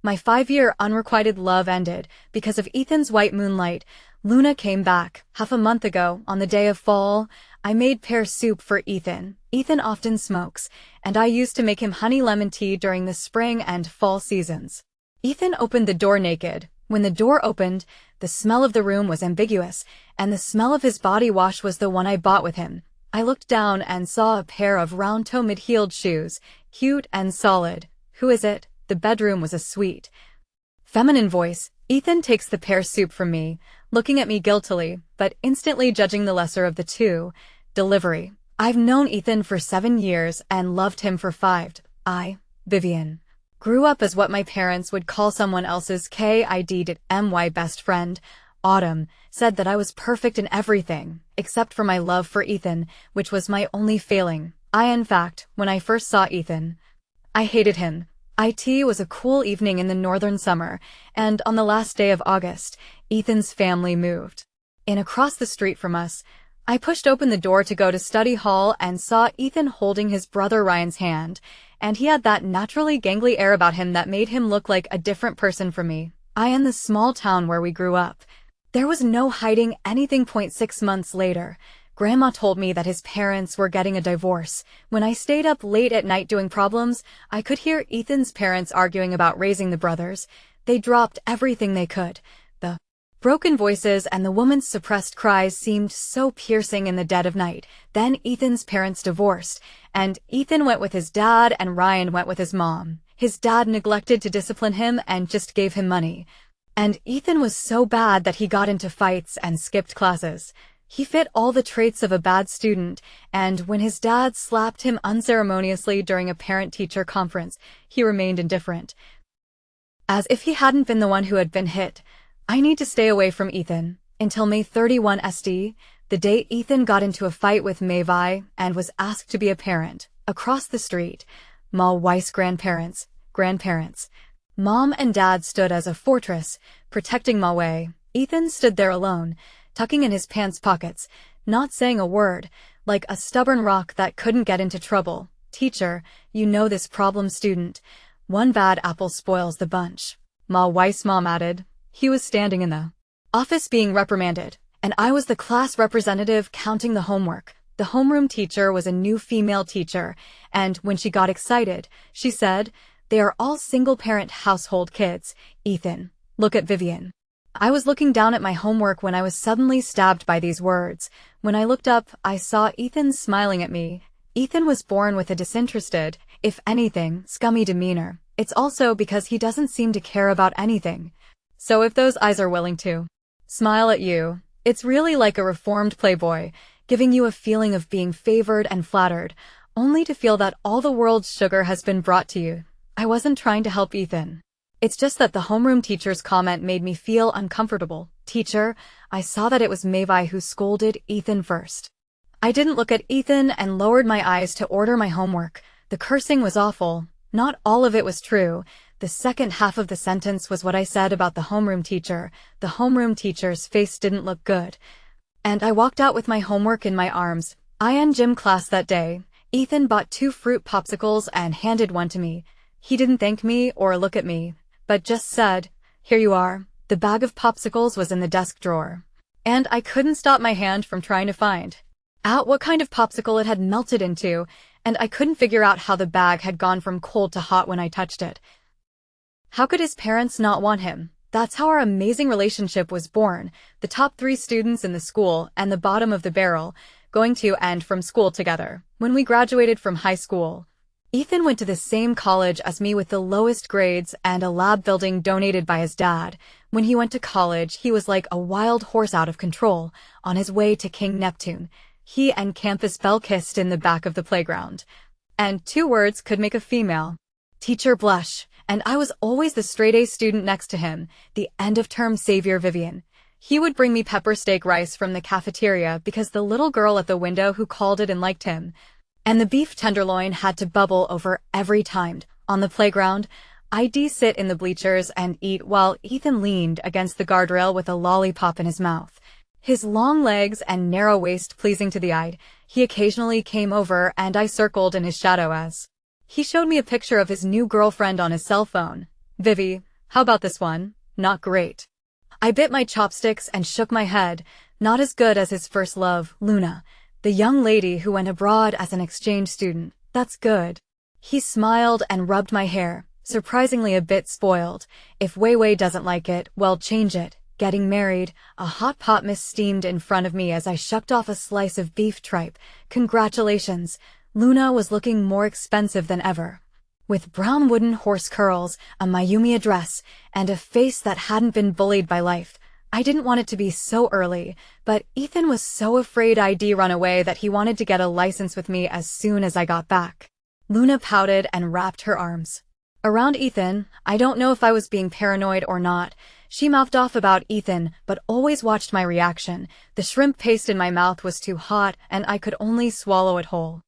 My 5-year unrequited love ended because of Ethan's white moonlight. Luna came back half a month ago on the day of fall. I made pear soup for Ethan. Ethan often smokes, and I used to make him honey lemon tea during the spring and fall seasons. Ethan opened the door naked. When the door opened, the smell of the room was ambiguous, and the smell of his body wash was the one I bought with him. I looked down and saw a pair of round-toe mid-heeled shoes, cute and solid. "Who is it?" The bedroom was a sweet, feminine voice. Ethan takes the pear soup from me, looking at me guiltily, but instantly judging the lesser of the two. Delivery. I've known Ethan for 7 years and loved him for 5. Vivian, grew up as what my parents would call someone else's kid best friend. Autumn said that I was perfect in everything, except for my love for Ethan, which was my only failing. In fact, when I first saw Ethan, I hated him. It was a cool evening in the northern summer, and on the last day of August, Ethan's family moved in across the street from us. I pushed open the door to go to study hall and saw Ethan holding his brother Ryan's hand, and he had that naturally gangly air about him that made him look like a different person from me. In the small town where we grew up, there was no hiding anything. 6 months later, Grandma told me that his parents were getting a divorce. When I stayed up late at night doing problems, I could hear Ethan's parents arguing about raising the brothers. They dropped everything they could. The broken voices and the woman's suppressed cries seemed so piercing in the dead of night. Then Ethan's parents divorced, and Ethan went with his dad and Ryan went with his mom. His dad neglected to discipline him and just gave him money. And Ethan was so bad that he got into fights and skipped classes. He fit all the traits of a bad student, and when his dad slapped him unceremoniously during a parent-teacher conference, he remained indifferent, as if he hadn't been the one who had been hit. I need to stay away from Ethan until May 31 SD, the day Ethan got into a fight with Mavi and was asked to be a parent. Across the street, Ma Weiss grandparents. Mom and Dad stood as a fortress, protecting Ma Wei. Ethan stood there alone, tucking in his pants pockets, not saying a word, like a stubborn rock that couldn't get into trouble. "Teacher, you know this problem student. One bad apple spoils the bunch," Ma Weiss' mom added. He was standing in the office being reprimanded, and I was the class representative counting the homework. The homeroom teacher was a new female teacher, and when she got excited, she said, "They are all single-parent household kids. Ethan, look at Vivian." I was looking down at my homework when I was suddenly stabbed by these words. When I looked up, I saw Ethan smiling at me. Ethan was born with a disinterested, if anything, scummy demeanor. It's also because he doesn't seem to care about anything. So if those eyes are willing to smile at you, it's really like a reformed playboy, giving you a feeling of being favored and flattered, only to feel that all the world's sugar has been brought to you. I wasn't trying to help Ethan. It's just that the homeroom teacher's comment made me feel uncomfortable. "Teacher, I saw that it was Mavi who scolded Ethan first." I didn't look at Ethan and lowered my eyes to order my homework. The cursing was awful. Not all of it was true. The second half of the sentence was what I said about the homeroom teacher. The homeroom teacher's face didn't look good. And I walked out with my homework in my arms. In gym class that day, Ethan bought 2 fruit popsicles and handed one to me. He didn't thank me or look at me, but just said, "Here you are." The bag of popsicles was in the desk drawer, and I couldn't stop my hand from trying to find out what kind of popsicle it had melted into, and I couldn't figure out how the bag had gone from cold to hot when I touched it. How could his parents not want him? That's how our amazing relationship was born. The top 3 students in the school and the bottom of the barrel, going to and from school together. When we graduated from high school, Ethan went to the same college as me with the lowest grades and a lab building donated by his dad. When he went to college, he was like a wild horse out of control, on his way to King Neptune. He and Campus Belle kissed in the back of the playground. And 2 words could make a female teacher blush, and I was always the straight-A student next to him, the end-of-term savior Vivian. He would bring me pepper steak rice from the cafeteria because the little girl at the window who called it and liked him. And the beef tenderloin had to bubble over every time. On the playground, I'd sit in the bleachers and eat while Ethan leaned against the guardrail with a lollipop in his mouth. His long legs and narrow waist pleasing to the eye, he occasionally came over and I circled in his shadow as he showed me a picture of his new girlfriend on his cell phone. "Vivi, How about this one? Not great. I bit my chopsticks and shook my head. Not as good as his first love, Luna, the young lady who went abroad as an exchange student. That's good. He smiled and rubbed my hair, surprisingly a bit spoiled. If Wei Wei doesn't like it, well, change it. Getting married, a hot pot steamed in front of me as I shucked off a slice of beef tripe. Congratulations. Luna was looking more expensive than ever. With brown wooden horse curls, a Mayumi dress, and a face that hadn't been bullied by life. I didn't want it to be so early, but Ethan was so afraid I'd run away that he wanted to get a license with me as soon as I got back. Luna pouted and wrapped her arms around Ethan. I don't know if I was being paranoid or not. She mouthed off about Ethan, but always watched my reaction. The shrimp paste in my mouth was too hot, and I could only swallow it whole.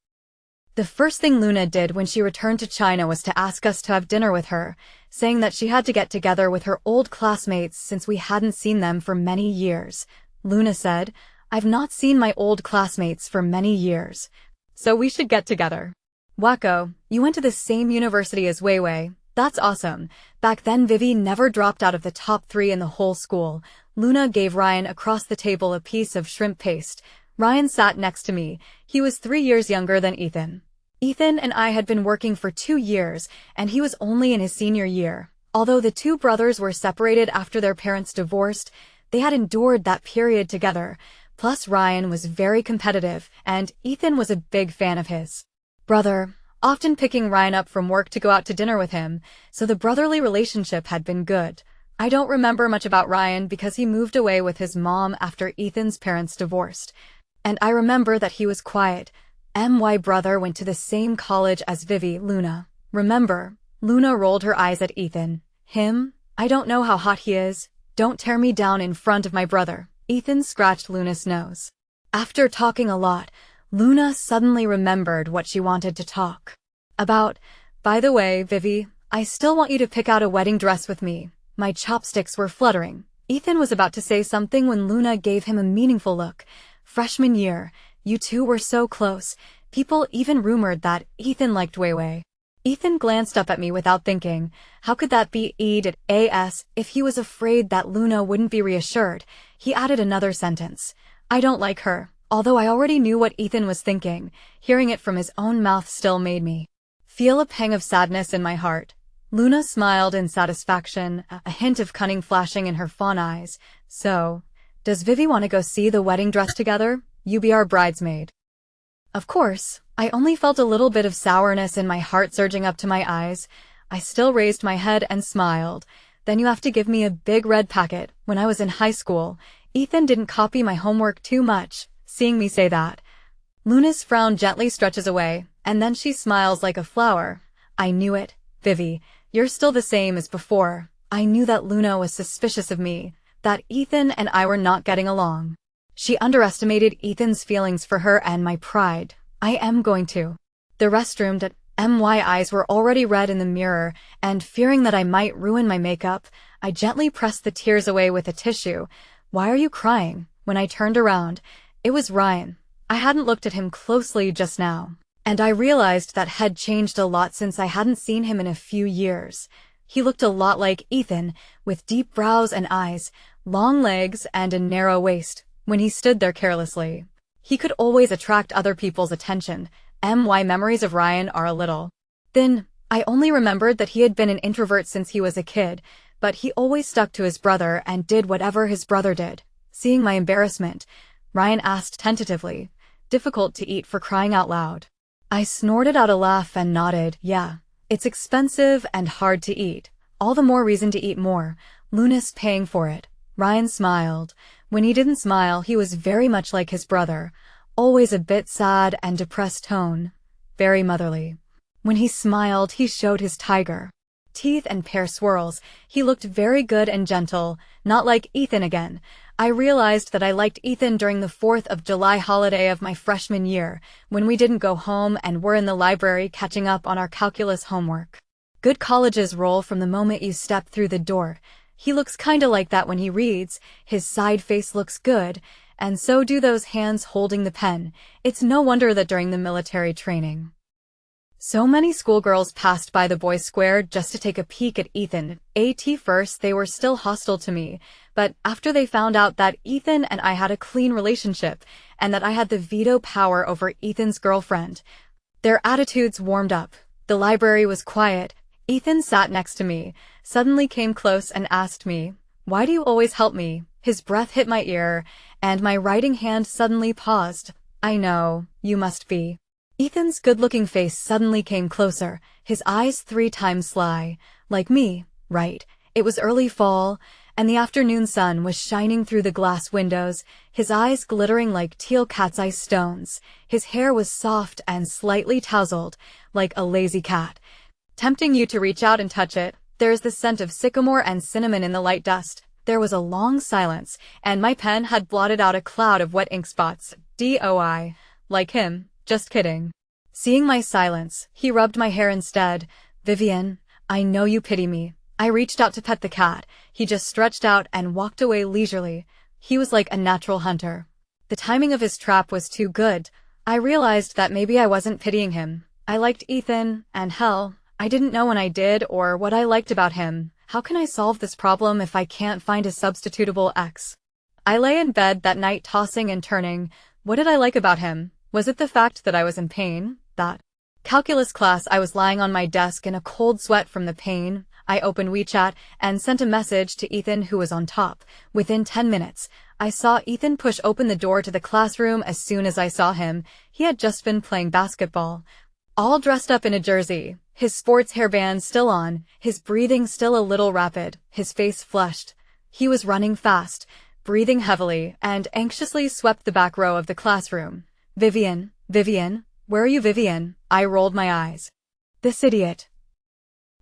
The first thing Luna did when she returned to China was to ask us to have dinner with her, saying that she had to get together with her old classmates since we hadn't seen them for many years. Luna said, "I've not seen my old classmates for many years, so we should get together." Wacko, you went to the same university as Wei Wei. That's awesome. Back then Vivi never dropped out of the top 3 in the whole school. Luna gave Ryan across the table a piece of shrimp paste. Ryan sat next to me. He was 3 years younger than Ethan. Ethan and I had been working for 2 years, and he was only in his senior year. Although the two brothers were separated after their parents divorced, they had endured that period together. Plus Ryan was very competitive, and Ethan was a big fan of his brother, often picking Ryan up from work to go out to dinner with him, so the brotherly relationship had been good. I don't remember much about Ryan because he moved away with his mom after Ethan's parents divorced. And I remember that he was quiet. My brother went to the same college as Vivi. Luna. Remember? Luna rolled her eyes at Ethan. Him? I don't know how hot he is. Don't tear me down in front of my brother. Ethan scratched Luna's nose. After talking a lot, Luna suddenly remembered what she wanted to talk about. By the way, Vivi, I still want you to pick out a wedding dress with me. My chopsticks were fluttering. Ethan was about to say something when Luna gave him a meaningful look. Freshman year, you two were so close. People even rumored that Ethan liked Wei Wei. Ethan glanced up at me without thinking. How could that be as if he was afraid that Luna wouldn't be reassured? He added another sentence. I don't like her. Although I already knew what Ethan was thinking, hearing it from his own mouth still made me feel a pang of sadness in my heart. Luna smiled in satisfaction, a hint of cunning flashing in her fawn eyes. So, does Vivi want to go see the wedding dress together? You be our bridesmaid. Of course, I only felt a little bit of sourness in my heart surging up to my eyes. I still raised my head and smiled. Then you have to give me a big red packet. When I was in high school, Ethan didn't copy my homework too much. Seeing me say that, Luna's frown gently stretches away, and then she smiles like a flower. I knew it, Vivi. You're still the same as before. I knew that Luna was suspicious of me, that Ethan and I were not getting along. She underestimated Ethan's feelings for her and my pride. I am going to the restroom. My eyes were already red in the mirror, and fearing that I might ruin my makeup, I gently pressed the tears away with a tissue. Why are you crying? When I turned around, it was Ryan. I hadn't looked at him closely just now, and I realized that had changed a lot since I hadn't seen him in a few years. He looked a lot like Ethan, with deep brows and eyes, long legs, and a narrow waist. When he stood there carelessly, he could always attract other people's attention. My memories of Ryan are a little thin. I only remembered that he had been an introvert since he was a kid, but he always stuck to his brother and did whatever his brother did. Seeing my embarrassment, Ryan asked tentatively, difficult to eat for crying out loud. I snorted out a laugh and nodded. Yeah, it's expensive and hard to eat. All the more reason to eat more. Luna's paying for it. Ryan smiled. When he didn't smile, he was very much like his brother, always a bit sad and depressed tone. Very motherly. When he smiled, he showed his tiger teeth and pear swirls. He looked very good and gentle, not like Ethan again. I realized that I liked Ethan during the 4th of July holiday of my freshman year, when we didn't go home and were in the library catching up on our calculus homework. Good colleges roll from the moment you step through the door. He looks kinda like that when he reads. His side face looks good, and so do those hands holding the pen. It's no wonder that during the military training So many schoolgirls passed by the boys' square just to take a peek at Ethan. At first, they were still hostile to me, but after they found out that Ethan and I had a clean relationship, and that I had the veto power over Ethan's girlfriend, their attitudes warmed up. The library was quiet. Ethan sat next to me, suddenly came close and asked me, "Why do you always help me?" His breath hit my ear, and my writing hand suddenly paused. "I know, you must be." Ethan's good-looking face suddenly came closer, his eyes 3 times sly. Like me, right? It was early fall, and the afternoon sun was shining through the glass windows, his eyes glittering like teal cat's eye stones. His hair was soft and slightly tousled, like a lazy cat, tempting you to reach out and touch it. There is the scent of sycamore and cinnamon in the light dust. There was a long silence, and my pen had blotted out a cloud of wet ink spots. DOI. Like him. Just kidding. Seeing my silence, he rubbed my hair instead. "Vivian, I know you pity me." I reached out to pet the cat. He just stretched out and walked away leisurely. He was like a natural hunter. The timing of his trap was too good. I realized that maybe I wasn't pitying him. I liked Ethan, and hell, I didn't know when I did or what I liked about him. How can I solve this problem if I can't find a substitutable ex? I lay in bed that night tossing and turning. What did I like about him? Was it the fact that I was in pain? That calculus class, I was lying on my desk in a cold sweat from the pain. I opened WeChat and sent a message to Ethan, who was on top. Within 10 minutes, I saw Ethan push open the door to the classroom. As soon as I saw him, he had just been playing basketball, all dressed up in a jersey, his sports hairband still on, his breathing still a little rapid, his face flushed. He was running fast, breathing heavily, and anxiously swept the back row of the classroom. "Vivian, Vivian, where are you, Vivian?" I rolled my eyes. This idiot,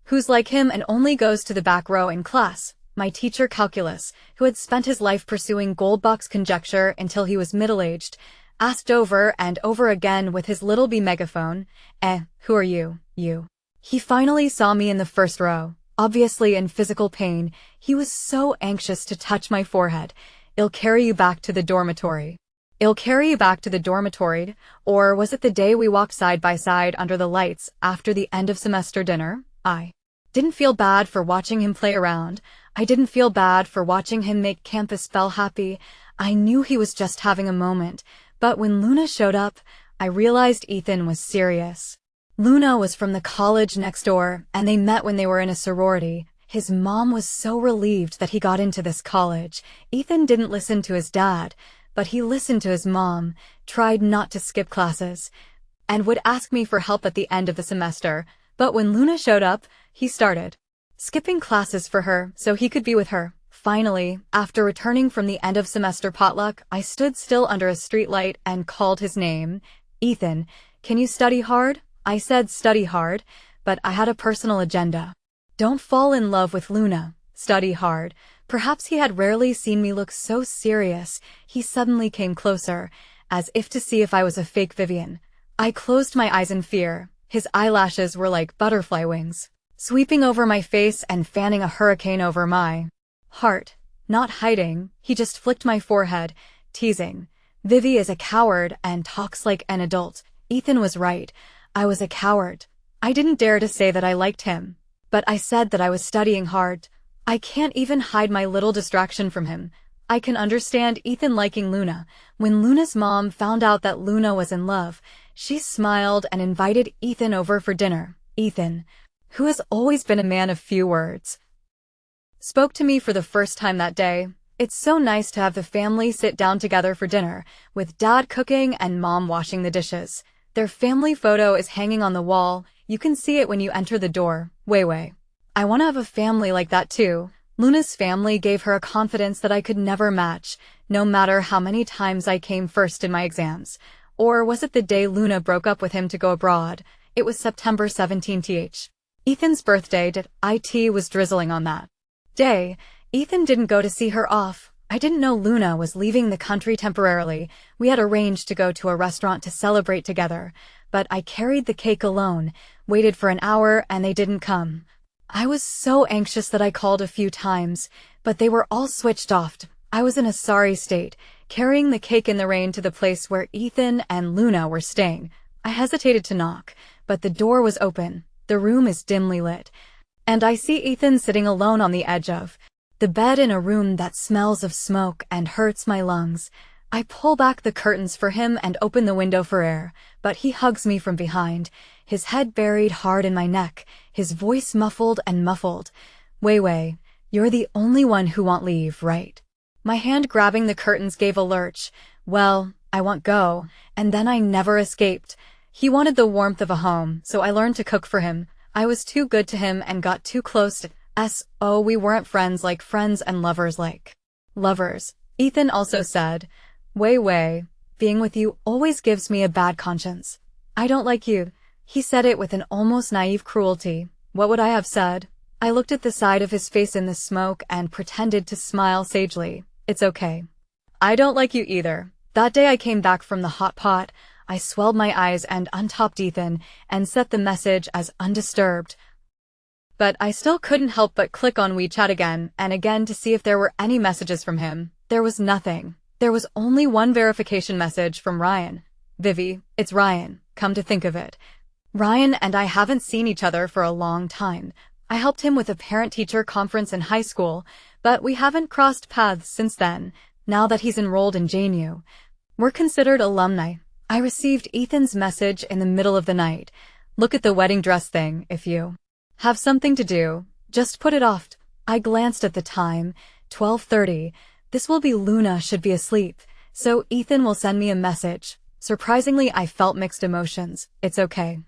who's like him and only goes to the back row in class, my teacher calculus, who had spent his life pursuing gold-box conjecture until he was middle-aged, asked over and over again with his little bee megaphone, "Who are you, you?" He finally saw me in the first row, obviously in physical pain. He was so anxious to touch my forehead. "I'll carry you back to the dormitory." "I'll carry you back to the dormitory," or was it the day we walked side by side under the lights after the end of semester dinner? I didn't feel bad for watching him play around. I didn't feel bad for watching him make campus feel happy. I knew he was just having a moment. But when Luna showed up, I realized Ethan was serious. Luna was from the college next door, and they met when they were in a sorority. His mom was so relieved that he got into this college. Ethan didn't listen to his dad, but he listened to his mom, tried not to skip classes, and would ask me for help at the end of the semester. But when Luna showed up, he started skipping classes for her so he could be with her. Finally, after returning from the end of semester potluck, I stood still under a streetlight and called his name. "Ethan, can you study hard?" I said study hard, but I had a personal agenda. Don't fall in love with Luna. Study hard. Perhaps he had rarely seen me look so serious. He suddenly came closer, as if to see if I was a fake Vivian. I closed my eyes in fear. His eyelashes were like butterfly wings, sweeping over my face and fanning a hurricane over my heart. Not hiding, he just flicked my forehead, teasing. "Vivi is a coward and talks like an adult." Ethan was right. I was a coward. I didn't dare to say that I liked him, but I said that I was studying hard. I can't even hide my little distraction from him. I can understand Ethan liking Luna. When Luna's mom found out that Luna was in love, she smiled and invited Ethan over for dinner. Ethan, who has always been a man of few words, spoke to me for the first time that day. It's so nice to have the family sit down together for dinner, with dad cooking and mom washing the dishes. Their family photo is hanging on the wall. You can see it when you enter the door. Wei. I want to have a family like that too. Luna's family gave her a confidence that I could never match, no matter how many times I came first in my exams. Or was it the day Luna broke up with him to go abroad? It was September 17th. Ethan's birthday. It was drizzling on that day. Ethan didn't go to see her off. I didn't know Luna was leaving the country temporarily. We had arranged to go to a restaurant to celebrate together, but I carried the cake alone, waited for an hour, and they didn't come. I was so anxious that I called a few times, but they were all switched off. I was in a sorry state, carrying the cake in the rain to the place where Ethan and Luna were staying. I hesitated to knock, but the door was open. The room is dimly lit, and I see Ethan sitting alone on the edge of the bed in a room that smells of smoke and hurts my lungs. I pull back the curtains for him and open the window for air, but he hugs me from behind, his head buried hard in my neck, his voice muffled and muffled. Wei, you're the only one who won't leave, right? My hand grabbing the curtains gave a lurch. Well, I won't go, and then I never escaped. He wanted the warmth of a home, so I learned to cook for him. I was too good to him and got too close to us. We weren't friends like friends and lovers like lovers. Ethan also said, Wei, being with you always gives me a bad conscience. I don't like you. He said it with an almost naive cruelty. What would I have said? I looked at the side of his face in the smoke and pretended to smile sagely. It's okay. I don't like you either. That day I came back from the hot pot. I swelled my eyes and untopped Ethan and set the message as undisturbed. But I still couldn't help but click on WeChat again and again to see if there were any messages from him. There was nothing. There was only one verification message from Ryan. Vivi, it's Ryan, come to think of it. Ryan and I haven't seen each other for a long time. I helped him with a parent-teacher conference in high school, but we haven't crossed paths since then, now that he's enrolled in JNU. We're considered alumni. I received Ethan's message in the middle of the night. Look at the wedding dress thing, if you have something to do, just put it off. I glanced at the time, 12:30. This will be Luna should be asleep, so Ethan will send me a message. Surprisingly, I felt mixed emotions. It's okay.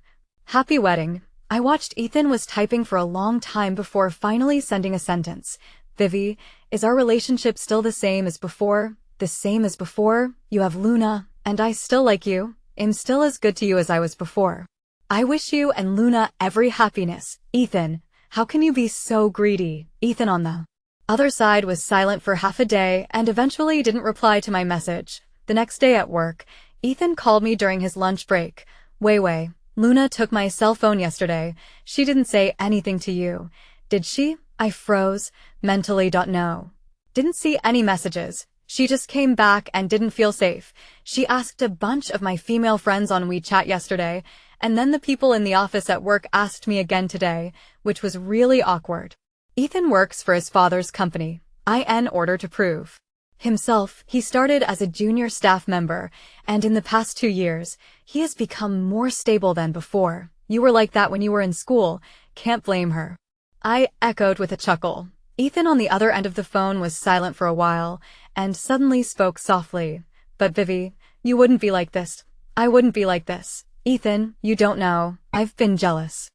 Happy wedding. I watched Ethan was typing for a long time before finally sending a sentence. Vivi, is our relationship still the same as before? The same as before? You have Luna, and I still like you. I'm still as good to you as I was before. I wish you and Luna every happiness. Ethan, how can you be so greedy? Ethan on the other side was silent for half a day and eventually didn't reply to my message. The next day at work, Ethan called me during his lunch break. Wei, Luna took my cell phone yesterday. She didn't say anything to you, did she? I froze, mentally. No. Didn't see any messages. She just came back and didn't feel safe. She asked a bunch of my female friends on WeChat yesterday, and then the people in the office at work asked me again today, which was really awkward. Ethan works for his father's company, in order to prove himself. He started as a junior staff member, and in the past 2 years, he has become more stable than before. You were like that when you were in school. Can't blame her. I echoed with a chuckle. Ethan on the other end of the phone was silent for a while, and suddenly spoke softly. But Vivi, you wouldn't be like this. I wouldn't be like this. Ethan, you don't know. I've been jealous.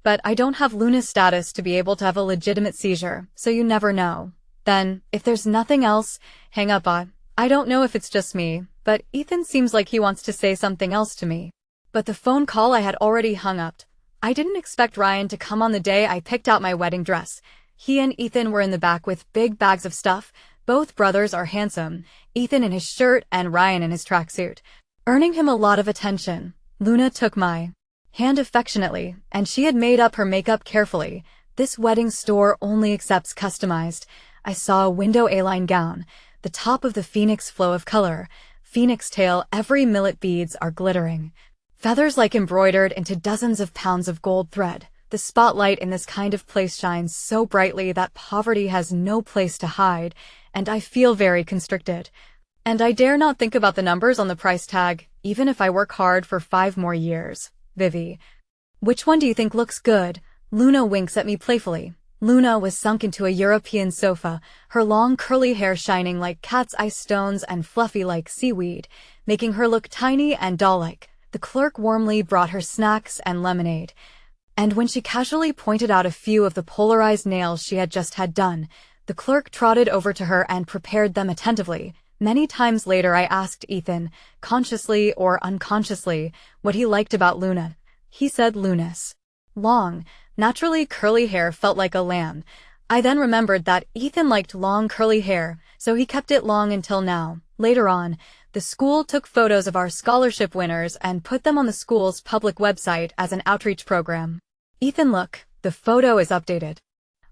But I don't have Luna's status to be able to have a legitimate seizure, so you never know. Then, if there's nothing else, hang up. I don't know if it's just me, but Ethan seems like he wants to say something else to me. But the phone call I had already hung up. I didn't expect Ryan to come on the day I picked out my wedding dress. He and Ethan were in the back with big bags of stuff. Both brothers are handsome, Ethan in his shirt and Ryan in his tracksuit, earning him a lot of attention. Luna took my hand affectionately, and she had made up her makeup carefully. This wedding store only accepts customized. I saw a window A-line gown, the top of the phoenix flow of color, phoenix tail, every millet beads are glittering. Feathers like embroidered into dozens of pounds of gold thread. The spotlight in this kind of place shines so brightly that poverty has no place to hide, and I feel very constricted. And I dare not think about the numbers on the price tag, even if I work hard for 5 more years. Vivi, which one do you think looks good? Luna winks at me playfully. Luna was sunk into a European sofa, her long curly hair shining like cat's eye stones and fluffy like seaweed, making her look tiny and doll-like. The clerk warmly brought her snacks and lemonade. And when she casually pointed out a few of the polarized nails she had just had done, the clerk trotted over to her and prepared them attentively. Many times later I asked Ethan, consciously or unconsciously, what he liked about Luna. He said Luna's long, naturally curly hair felt like a lamb. I then remembered that Ethan liked long curly hair, so he kept it long until now. Later on, the school took photos of our scholarship winners and put them on the school's public website as an outreach program. Ethan, look, the photo is updated.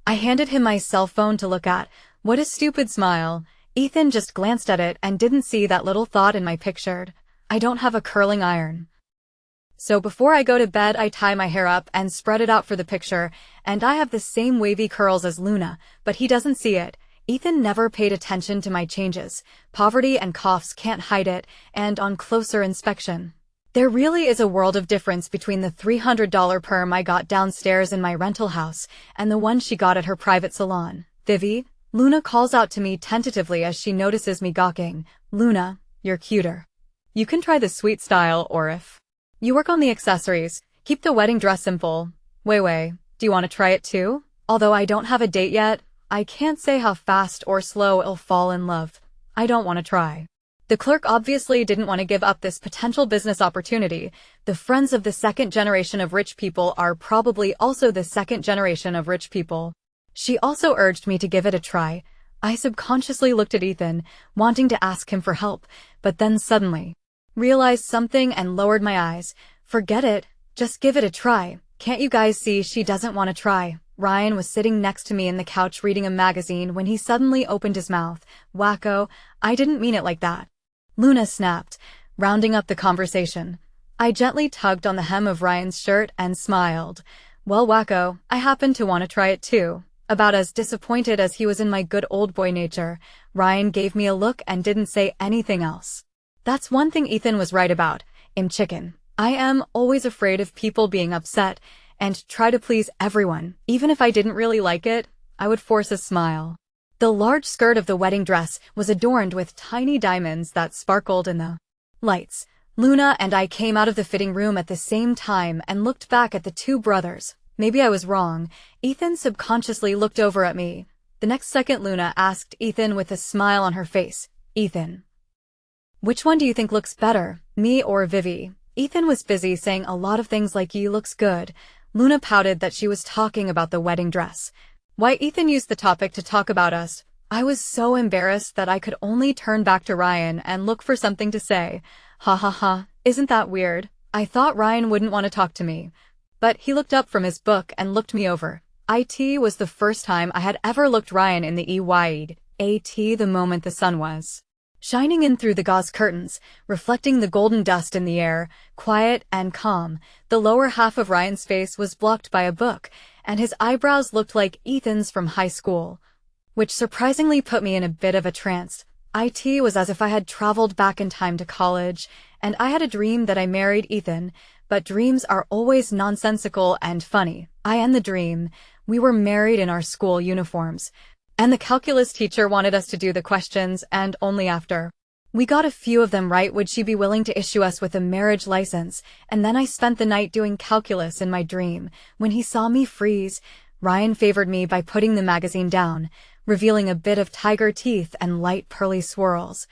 I handed him my cell phone to look at. What a stupid smile. Ethan just glanced at it and didn't see that little thought in my picture. I don't have a curling iron. So before I go to bed, I tie my hair up and spread it out for the picture, and I have the same wavy curls as Luna, but he doesn't see it. Ethan never paid attention to my changes. Poverty and coughs can't hide it, and on closer inspection, there really is a world of difference between the $300 perm I got downstairs in my rental house and the one she got at her private salon. Vivi, Luna calls out to me tentatively as she notices me gawking. Luna, you're cuter. You can try the sweet style, or if you work on the accessories, keep the wedding dress simple. Wei, do you want to try it too? Although I don't have a date yet, I can't say how fast or slow I'll fall in love. I don't want to try. The clerk obviously didn't want to give up this potential business opportunity. The friends of the second generation of rich people are probably also the second generation of rich people. She also urged me to give it a try. I subconsciously looked at Ethan, wanting to ask him for help, but then suddenly realized something and lowered my eyes. Forget it. Just give it a try. Can't you guys see she doesn't want to try? Ryan was sitting next to me in the couch reading a magazine when he suddenly opened his mouth. Wacko, I didn't mean it like that. Luna snapped, rounding up the conversation. I gently tugged on the hem of Ryan's shirt and smiled. Well, wacko, I happen to want to try it too. About as disappointed as he was in my good old boy nature, Ryan gave me a look and didn't say anything else. That's one thing Ethan was right about. I'm chicken. I am always afraid of people being upset and try to please everyone. Even if I didn't really like it, I would force a smile. The large skirt of the wedding dress was adorned with tiny diamonds that sparkled in the lights. Luna and I came out of the fitting room at the same time and looked back at the two brothers. Maybe I was wrong. Ethan subconsciously looked over at me. The next second Luna asked Ethan with a smile on her face. Ethan, which one do you think looks better, me or Vivi? Ethan was busy saying a lot of things like you looks good. Luna pouted that she was talking about the wedding dress. Why Ethan used the topic to talk about us. I was so embarrassed that I could only turn back to Ryan and look for something to say. Ha ha ha, isn't that weird? I thought Ryan wouldn't want to talk to me. But he looked up from his book and looked me over. It was the first time I had ever looked Ryan in the the moment the sun was shining in through the gauze curtains, reflecting the golden dust in the air, quiet and calm. The lower half of Ryan's face was blocked by a book, and his eyebrows looked like Ethan's from high school, which surprisingly put me in a bit of a trance. It was as if I had traveled back in time to college, and I had a dream that I married Ethan, but dreams are always nonsensical and funny. I and the dream, we were married in our school uniforms, and the calculus teacher wanted us to do the questions, and only after we got a few of them right would she be willing to issue us with a marriage license. And then I spent the night doing calculus in my dream. When he saw me freeze, Ryan favored me by putting the magazine down, revealing a bit of tiger teeth and light pearly swirls.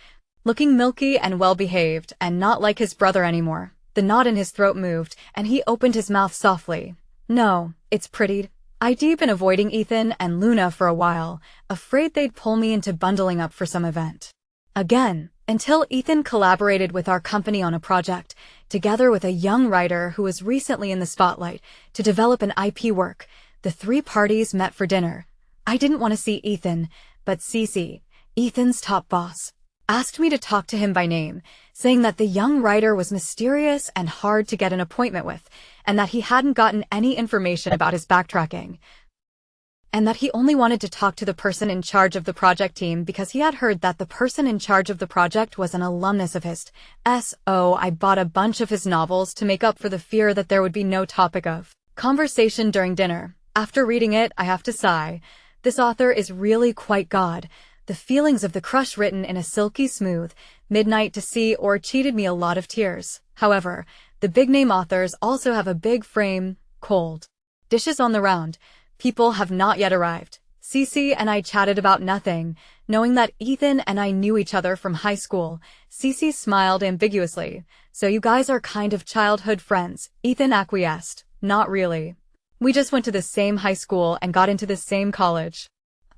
Looking milky and well-behaved, and not like his brother anymore. The knot in his throat moved, and he opened his mouth softly. No, it's pretty. I'd been avoiding Ethan and Luna for a while, afraid they'd pull me into bundling up for some event again, until Ethan collaborated with our company on a project, together with a young writer who was recently in the spotlight, to develop an IP work. The three parties met for dinner. I didn't want to see Ethan, but Cece, Ethan's top boss, asked me to talk to him by name, saying that the young writer was mysterious and hard to get an appointment with, and that he hadn't gotten any information about his backtracking, and that he only wanted to talk to the person in charge of the project team because he had heard that the person in charge of the project was an alumnus of his. I bought a bunch of his novels to make up for the fear that there would be no topic of conversation during dinner. After reading it, I have to sigh. This author is really quite God. The feelings of the crush written in a silky smooth, midnight to see or cheated me a lot of tears. However, the big-name authors also have a big frame, cold dishes on the round. People have not yet arrived. Cece and I chatted about nothing, knowing that Ethan and I knew each other from high school. Cece smiled ambiguously. So you guys are kind of childhood friends. Ethan acquiesced. Not really. We just went to the same high school and got into the same college.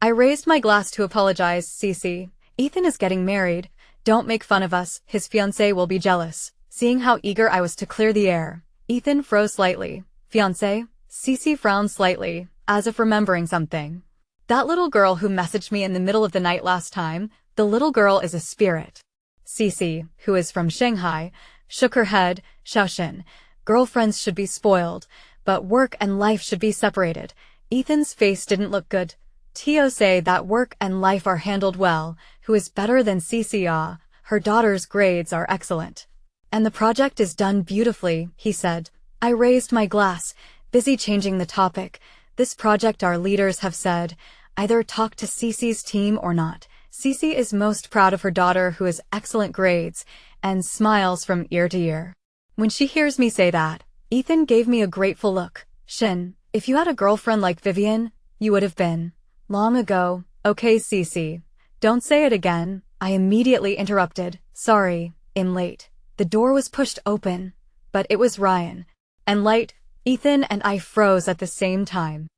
I raised my glass to apologize. Cece, Ethan is getting married. Don't make fun of us. His fiancée will be jealous. Seeing how eager I was to clear the air, Ethan froze slightly. Fiancé? Cece frowned slightly, as if remembering something. That little girl who messaged me in the middle of the night last time, the little girl is a spirit. Cece, who is from Shanghai, shook her head. Shaoxin. Girlfriends should be spoiled, but work and life should be separated. Ethan's face didn't look good. Tio say that work and life are handled well. Who is better than Cece? Her daughter's grades are excellent. And the project is done beautifully, he said. I raised my glass, busy changing the topic. This project our leaders have said, either talk to Cece's team or not. Cece is most proud of her daughter who has excellent grades, and smiles from ear to ear. When she hears me say that, Ethan gave me a grateful look. Shin, if you had a girlfriend like Vivian, you would have been. Long ago. Okay, Cece. Don't say it again. I immediately interrupted. Sorry, I'm late. The door was pushed open, but it was Ryan. And light, Ethan and I froze at the same time.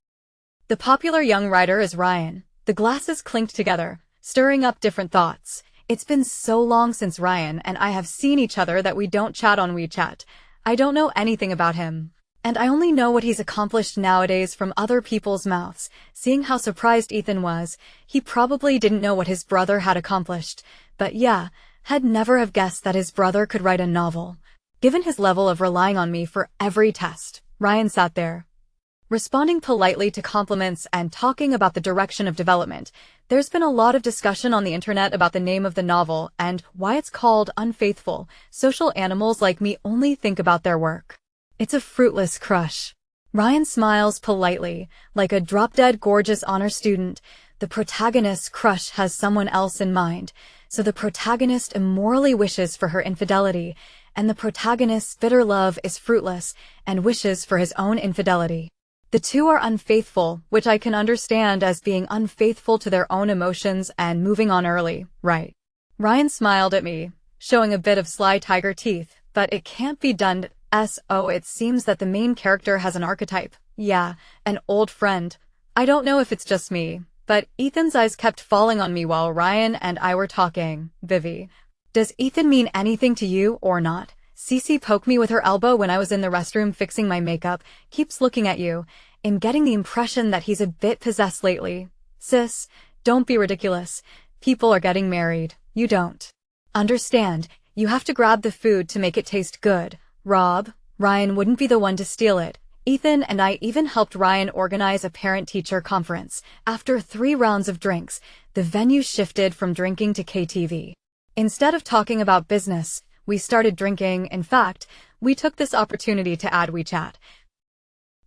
The popular young writer is Ryan. The glasses clinked together, stirring up different thoughts. It's been so long since Ryan and I have seen each other that we don't chat on WeChat. I don't know anything about him. And I only know what he's accomplished nowadays from other people's mouths. Seeing how surprised Ethan was, he probably didn't know what his brother had accomplished. But yeah, had never have guessed that his brother could write a novel. Given his level of relying on me for every test, Ryan sat there, responding politely to compliments and talking about the direction of development. There's been a lot of discussion on the internet about the name of the novel and why it's called Unfaithful. Social animals like me only think about their work. It's a fruitless crush. Ryan smiles politely, like a drop-dead gorgeous honor student. The protagonist's crush has someone else in mind, so the protagonist immorally wishes for her infidelity, and the protagonist's bitter love is fruitless and wishes for his own infidelity. The two are unfaithful, which I can understand as being unfaithful to their own emotions and moving on early, right? Ryan smiled at me, showing a bit of sly tiger teeth, but it can't be done. So it seems that the main character has an archetype. Yeah, an old friend. I don't know if it's just me, but Ethan's eyes kept falling on me while Ryan and I were talking. Vivi, does Ethan mean anything to you or not? Cece poked me with her elbow when I was in the restroom fixing my makeup. Keeps looking at you. I'm getting the impression that he's a bit possessed lately. Sis, don't be ridiculous. People are getting married. You don't understand. You have to grab the food to make it taste good. Rob, Ryan wouldn't be the one to steal it. Ethan and I even helped Ryan organize a parent-teacher conference. After 3 rounds of drinks, the venue shifted from drinking to KTV. Instead of talking about business, we started drinking. In fact, we took this opportunity to add WeChat.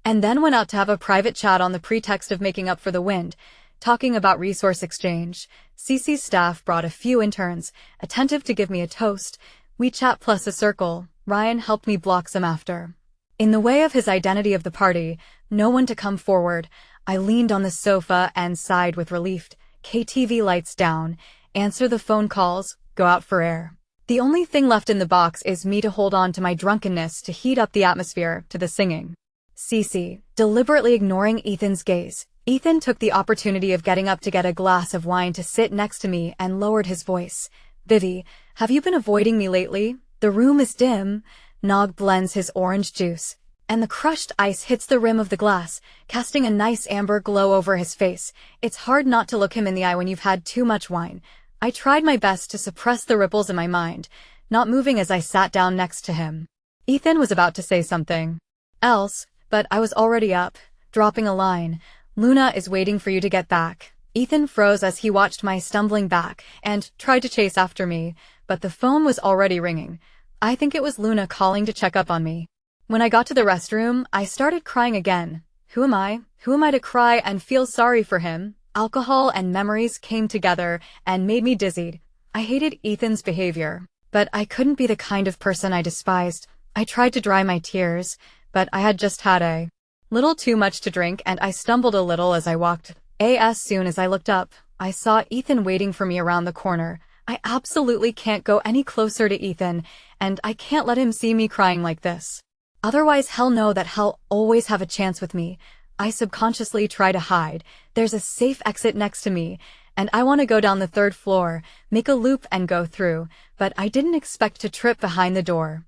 And then went out to have a private chat on the pretext of making up for the wind, talking about resource exchange. Cece's staff brought a few interns, attentive to give me a toast. WeChat plus a circle. Ryan helped me block some after. In the way of his identity of the party, no one to come forward, I leaned on the sofa and sighed with relief. KTV lights down, answer the phone calls, go out for air. The only thing left in the box is me to hold on to my drunkenness to heat up the atmosphere to the singing. Cece, deliberately ignoring Ethan's gaze. Ethan took the opportunity of getting up to get a glass of wine to sit next to me and lowered his voice. Vivi, have you been avoiding me lately? The room is dim. Nog blends his orange juice, and the crushed ice hits the rim of the glass, casting a nice amber glow over his face. It's hard not to look him in the eye when you've had too much wine. I tried my best to suppress the ripples in my mind, not moving as I sat down next to him. Ethan was about to say something else, but I was already up, dropping a line. Luna is waiting for you to get back. Ethan froze as he watched my stumbling back and tried to chase after me, but the phone was already ringing. I think it was Luna calling to check up on me. When I got to the restroom, I started crying again. Who am I? Who am I to cry and feel sorry for him? Alcohol and memories came together and made me dizzied. I hated Ethan's behavior, but I couldn't be the kind of person I despised. I tried to dry my tears, but I had just had a little too much to drink and I stumbled a little as I walked. As soon as I looked up, I saw Ethan waiting for me around the corner. I absolutely can't go any closer to Ethan, and I can't let him see me crying like this. Otherwise he'll know that he'll always have a chance with me. I subconsciously try to hide. There's a safe exit next to me, and I want to go down the 3rd floor, make a loop and go through, but I didn't expect to trip behind the door.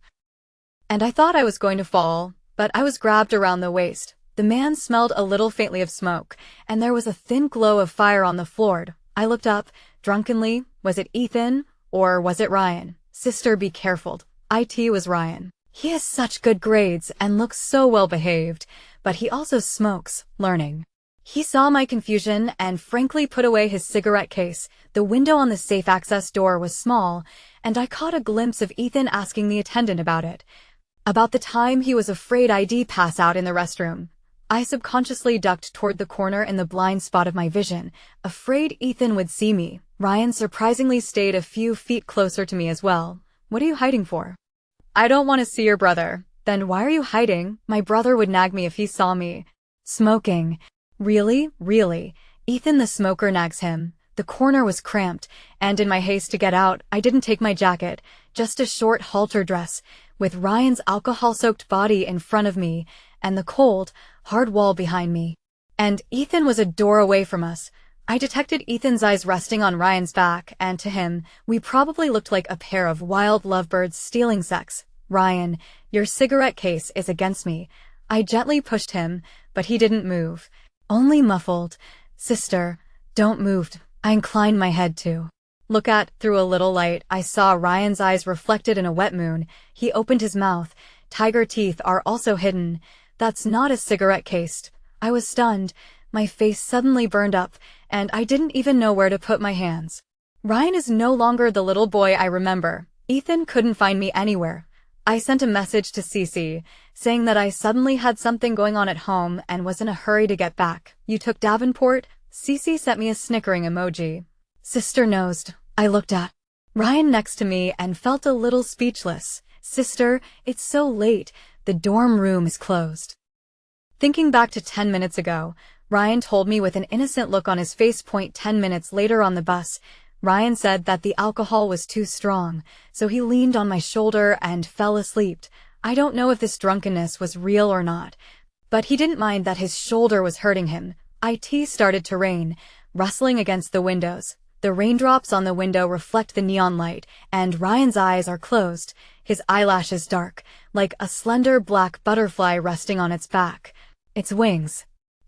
And I thought I was going to fall, but I was grabbed around the waist. The man smelled a little faintly of smoke, and there was a thin glow of fire on the floor. I looked up, drunkenly. Was it Ethan, or was it Ryan? Sister, be careful. It was Ryan. He has such good grades and looks so well behaved, but he also smokes, learning. He saw my confusion and frankly put away his cigarette case. The window on the safe access door was small, and I caught a glimpse of Ethan asking the attendant about it. About the time he was afraid I'd pass out in the restroom. I subconsciously ducked toward the corner in the blind spot of my vision, afraid Ethan would see me. Ryan surprisingly stayed a few feet closer to me as well. What are you hiding for? I don't want to see your brother. Then why are you hiding? My brother would nag me if he saw me smoking. Really? Really? Ethan the smoker nags him. The corner was cramped, and in my haste to get out, I didn't take my jacket, just a short halter dress, with Ryan's alcohol-soaked body in front of me, and the cold, hard wall behind me. And Ethan was a door away from us. I detected Ethan's eyes resting on Ryan's back, and to him, we probably looked like a pair of wild lovebirds stealing sex. Ryan, your cigarette case is against me. I gently pushed him, but he didn't move. Only muffled, "Sister, don't move." I inclined my head to look at. Through a little light, I saw Ryan's eyes reflected in a wet moon. He opened his mouth. Tiger teeth are also hidden. That's not a cigarette case. I was stunned. My face suddenly burned up, and I didn't even know where to put my hands. Ryan is no longer the little boy I remember. Ethan couldn't find me anywhere. I sent a message to Cece, saying that I suddenly had something going on at home and was in a hurry to get back. You took Davenport? Cece sent me a snickering emoji. Sister nosed. I looked at Ryan next to me and felt a little speechless. Sister, it's so late. The dorm room is closed. Thinking back to 10 minutes ago, Ryan told me with an innocent look on his face. 10 minutes later on the bus, Ryan said that the alcohol was too strong, so he leaned on my shoulder and fell asleep. I don't know if this drunkenness was real or not, but he didn't mind that his shoulder was hurting him. It started to rain, rustling against the windows. The raindrops on the window reflect the neon light, and Ryan's eyes are closed, his eyelashes dark, like a slender black butterfly resting on its back, its wings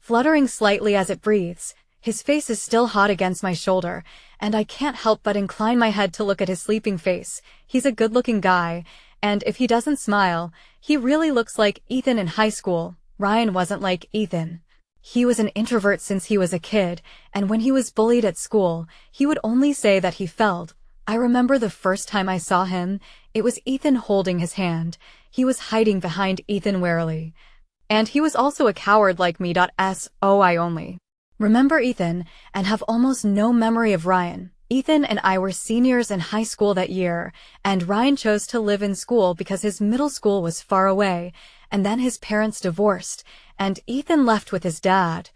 fluttering slightly as it breathes. His face is still hot against my shoulder, and I can't help but incline my head to look at his sleeping face. He's a good-looking guy, and if he doesn't smile, he really looks like Ethan in high school. Ryan wasn't like Ethan. He was an introvert since he was a kid, and when he was bullied at school, he would only say that he felt. I remember the first time I saw him, it was Ethan holding his hand. He was hiding behind Ethan warily. And he was also a coward like me. I only remember Ethan and have almost no memory of Ryan. Ethan and I were seniors in high school that year, and Ryan chose to live in school because his middle school was far away, and then his parents divorced, and Ethan left with his dad.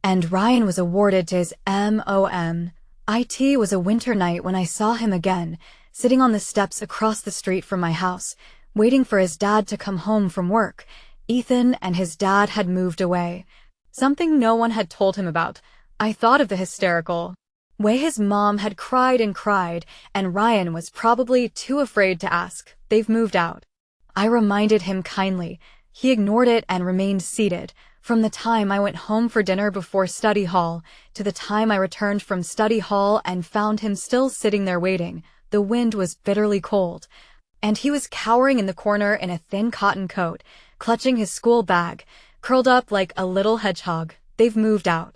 And Ryan was awarded to his MOM. It was a winter night when I saw him again, sitting on the steps across the street from my house, waiting for his dad to come home from work. Ethan and his dad had moved away. Something no one had told him about. I thought of the hysterical way his mom had cried, and Ryan was probably too afraid to ask. They've moved out. I reminded him kindly. He ignored it and remained seated. From the time I went home for dinner before study hall, to the time I returned from study hall and found him still sitting there waiting, the wind was bitterly cold. And he was cowering in the corner in a thin cotton coat, clutching his school bag, curled up like a little hedgehog. They've moved out.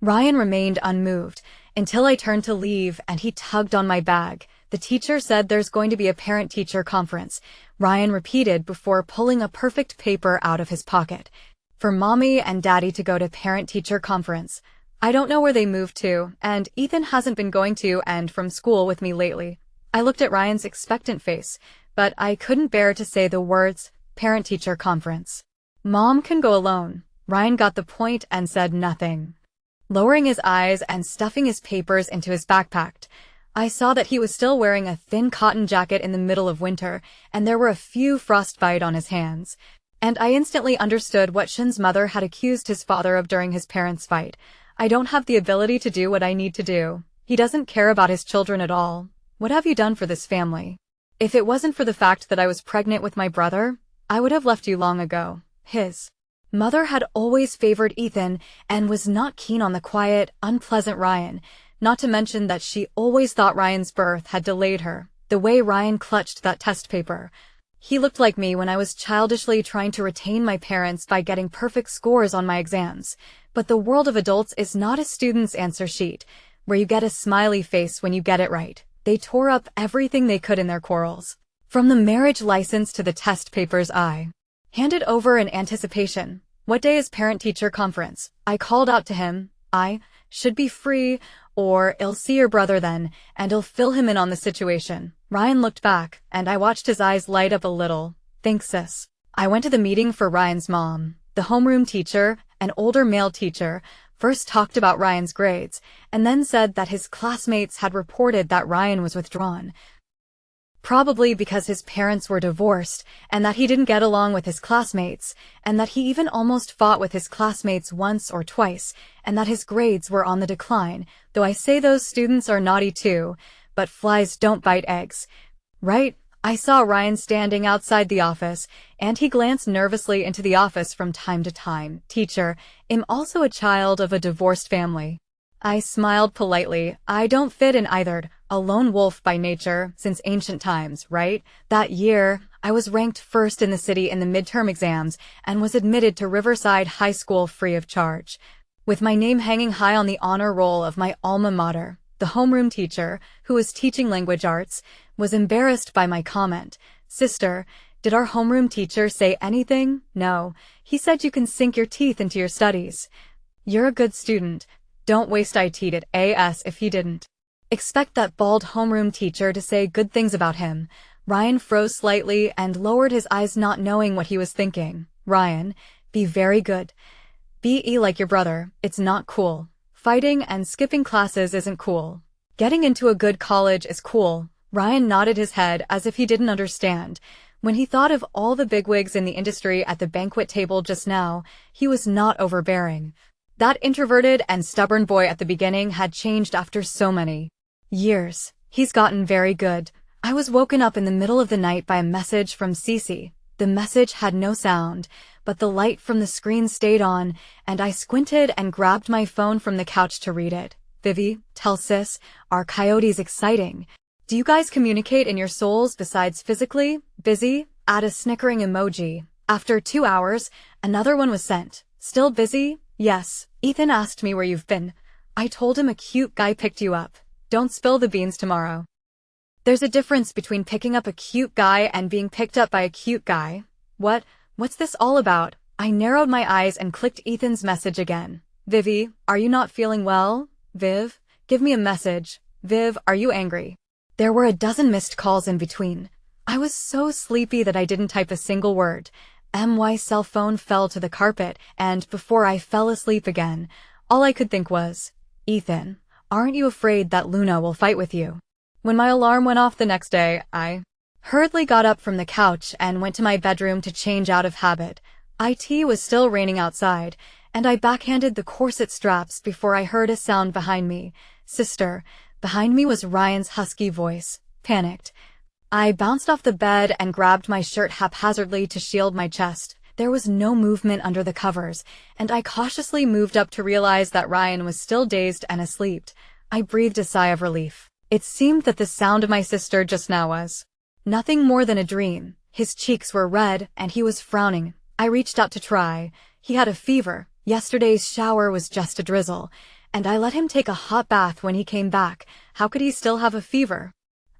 Ryan remained unmoved until I turned to leave, and he tugged on my bag. The teacher said there's going to be a parent-teacher conference, Ryan repeated before pulling a perfect paper out of his pocket. For mommy and daddy to go to parent-teacher conference. I don't know where they moved to, and Ethan hasn't been going to and from school with me lately. I looked at Ryan's expectant face, but I couldn't bear to say the words, parent-teacher conference. Mom can go alone. Ryan got the point and said nothing. Lowering his eyes and stuffing his papers into his backpack, I saw that he was still wearing a thin cotton jacket in the middle of winter, and there were a few frostbite on his hands. And I instantly understood what Shin's mother had accused his father of during his parents' fight. I don't have the ability to do what I need to do. He doesn't care about his children at all. What have you done for this family? If it wasn't for the fact that I was pregnant with my brother, I would have left you long ago. His mother had always favored Ethan and was not keen on the quiet, unpleasant Ryan, not to mention that she always thought Ryan's birth had delayed her. The way Ryan clutched that test paper. He looked like me when I was childishly trying to retain my parents by getting perfect scores on my exams. But the world of adults is not a student's answer sheet, where you get a smiley face when you get it right. They tore up everything they could in their quarrels. From the marriage license to the test papers I handed over in anticipation. What day is parent-teacher conference? I called out to him. I should be free, or I'll see your brother then, and I'll fill him in on the situation. Ryan looked back, and I watched his eyes light up a little. Thanks, sis. I went to the meeting for Ryan's mom. The homeroom teacher, an older male teacher, first talked about Ryan's grades, and then said that his classmates had reported that Ryan was withdrawn. Probably because his parents were divorced, and that he didn't get along with his classmates, and that he even almost fought with his classmates once or twice, and that his grades were on the decline, though I say those students are naughty too, but flies don't bite eggs. Right? I saw Ryan standing outside the office, and he glanced nervously into the office from time to time. Teacher, I'm also a child of a divorced family. I smiled politely. I don't fit in either. A lone wolf by nature, since ancient times, right? That year, I was ranked first in the city in the midterm exams and was admitted to Riverside High School free of charge. With my name hanging high on the honor roll of my alma mater, the homeroom teacher, who was teaching language arts, was embarrassed by my comment. Sister, did our homeroom teacher say anything? No. He said you can sink your teeth into your studies. You're a good student. Don't waste it at AS if he didn't. Expect that bald homeroom teacher to say good things about him. Ryan froze slightly and lowered his eyes, not knowing what he was thinking. Ryan, be very good. Be like your brother. It's not cool. Fighting and skipping classes isn't cool. Getting into a good college is cool. Ryan nodded his head as if he didn't understand. When he thought of all the bigwigs in the industry at the banquet table just now, he was not overbearing. That introverted and stubborn boy at the beginning had changed after so many years. He's gotten very good. I was woken up in the middle of the night by a message from Cece. The message had no sound, but the light from the screen stayed on, and I squinted and grabbed my phone from the couch to read it. Vivi, tell sis, our coyote's exciting. Do you guys communicate in your souls besides physically? Busy? Add a snickering emoji. After 2 hours, another one was sent. Still busy? Yes. Ethan asked me where you've been. I told him a cute guy picked you up. Don't spill the beans tomorrow. There's a difference between picking up a cute guy and being picked up by a cute guy. What's this all about? I narrowed my eyes and clicked Ethan's message again. Vivi, are you not feeling well? Viv, give me a message. Viv, are you angry? There were a dozen missed calls in between. I was so sleepy that I didn't type a single word. My cell phone fell to the carpet, and before I fell asleep again, all I could think was, Ethan, aren't you afraid that Luna will fight with you? When my alarm went off the next day, I hurriedly got up from the couch and went to my bedroom to change out of habit. It was still raining outside, and I backhanded the corset straps before I heard a sound behind me. Sister, behind me was Ryan's husky voice. Panicked. I bounced off the bed and grabbed my shirt haphazardly to shield my chest. There was no movement under the covers, and I cautiously moved up to realize that Ryan was still dazed and asleep. I breathed a sigh of relief. It seemed that the sound of my sister just now was nothing more than a dream. His cheeks were red, and he was frowning. I reached out to try. He had a fever. Yesterday's shower was just a drizzle, and I let him take a hot bath when he came back. How could he still have a fever?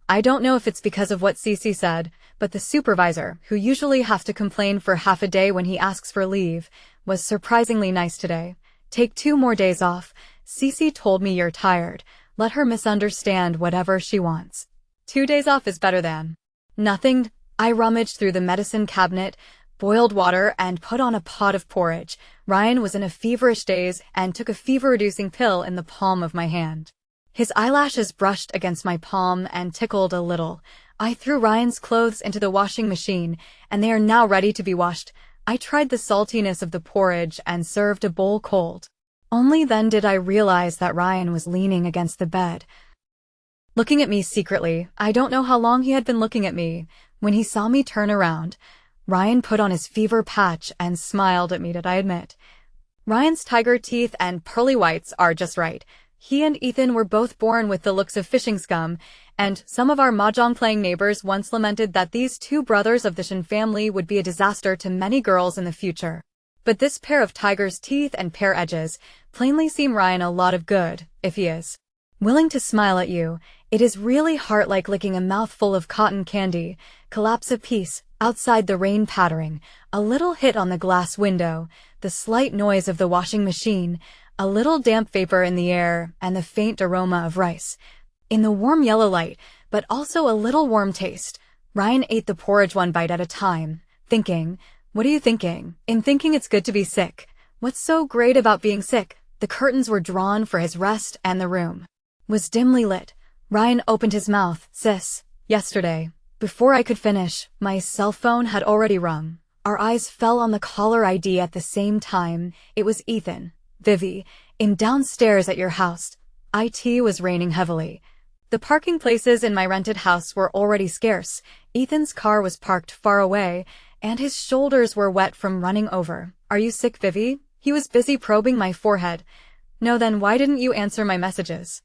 I don't know if it's because of what Cece said, but the supervisor, who usually has to complain for half a day when he asks for leave, was surprisingly nice today. Take 2 more days off. Cece told me you're tired. Let her misunderstand whatever she wants. 2 days off is better than nothing. I rummaged through the medicine cabinet, boiled water, and put on a pot of porridge. Ryan was in a feverish daze and took a fever-reducing pill in the palm of my hand. His eyelashes brushed against my palm and tickled a little. I threw Ryan's clothes into the washing machine, and they are now ready to be washed. I tried the saltiness of the porridge and served a bowl cold. Only then did I realize that Ryan was leaning against the bed, looking at me secretly. I don't know how long he had been looking at me. When he saw me turn around, Ryan put on his fever patch and smiled at me, did I admit. Ryan's tiger teeth and pearly whites are just right. He and Ethan were both born with the looks of fishing scum, and some of our mahjong-playing neighbors once lamented that these two brothers of the Shin family would be a disaster to many girls in the future. But this pair of tiger's teeth and pear edges plainly seem Ryan a lot of good, if he is willing to smile at you. It is really heart like licking a mouthful of cotton candy. Collapse of peace, outside the rain pattering, a little hit on the glass window, the slight noise of the washing machine, a little damp vapor in the air, and the faint aroma of rice. In the warm yellow light, but also a little warm taste. Ryan ate the porridge one bite at a time, thinking, what are you thinking? I'm thinking it's good to be sick. What's so great about being sick? The curtains were drawn for his rest and the room was dimly lit. Ryan opened his mouth. Sis, yesterday. Before I could finish, my cell phone had already rung. Our eyes fell on the caller ID at the same time. It was Ethan. Vivi, I'm downstairs at your house. It was raining heavily. The parking places in my rented house were already scarce. Ethan's car was parked far away, and his shoulders were wet from running over. Are you sick, Vivi? He was busy probing my forehead. No, then why didn't you answer my messages?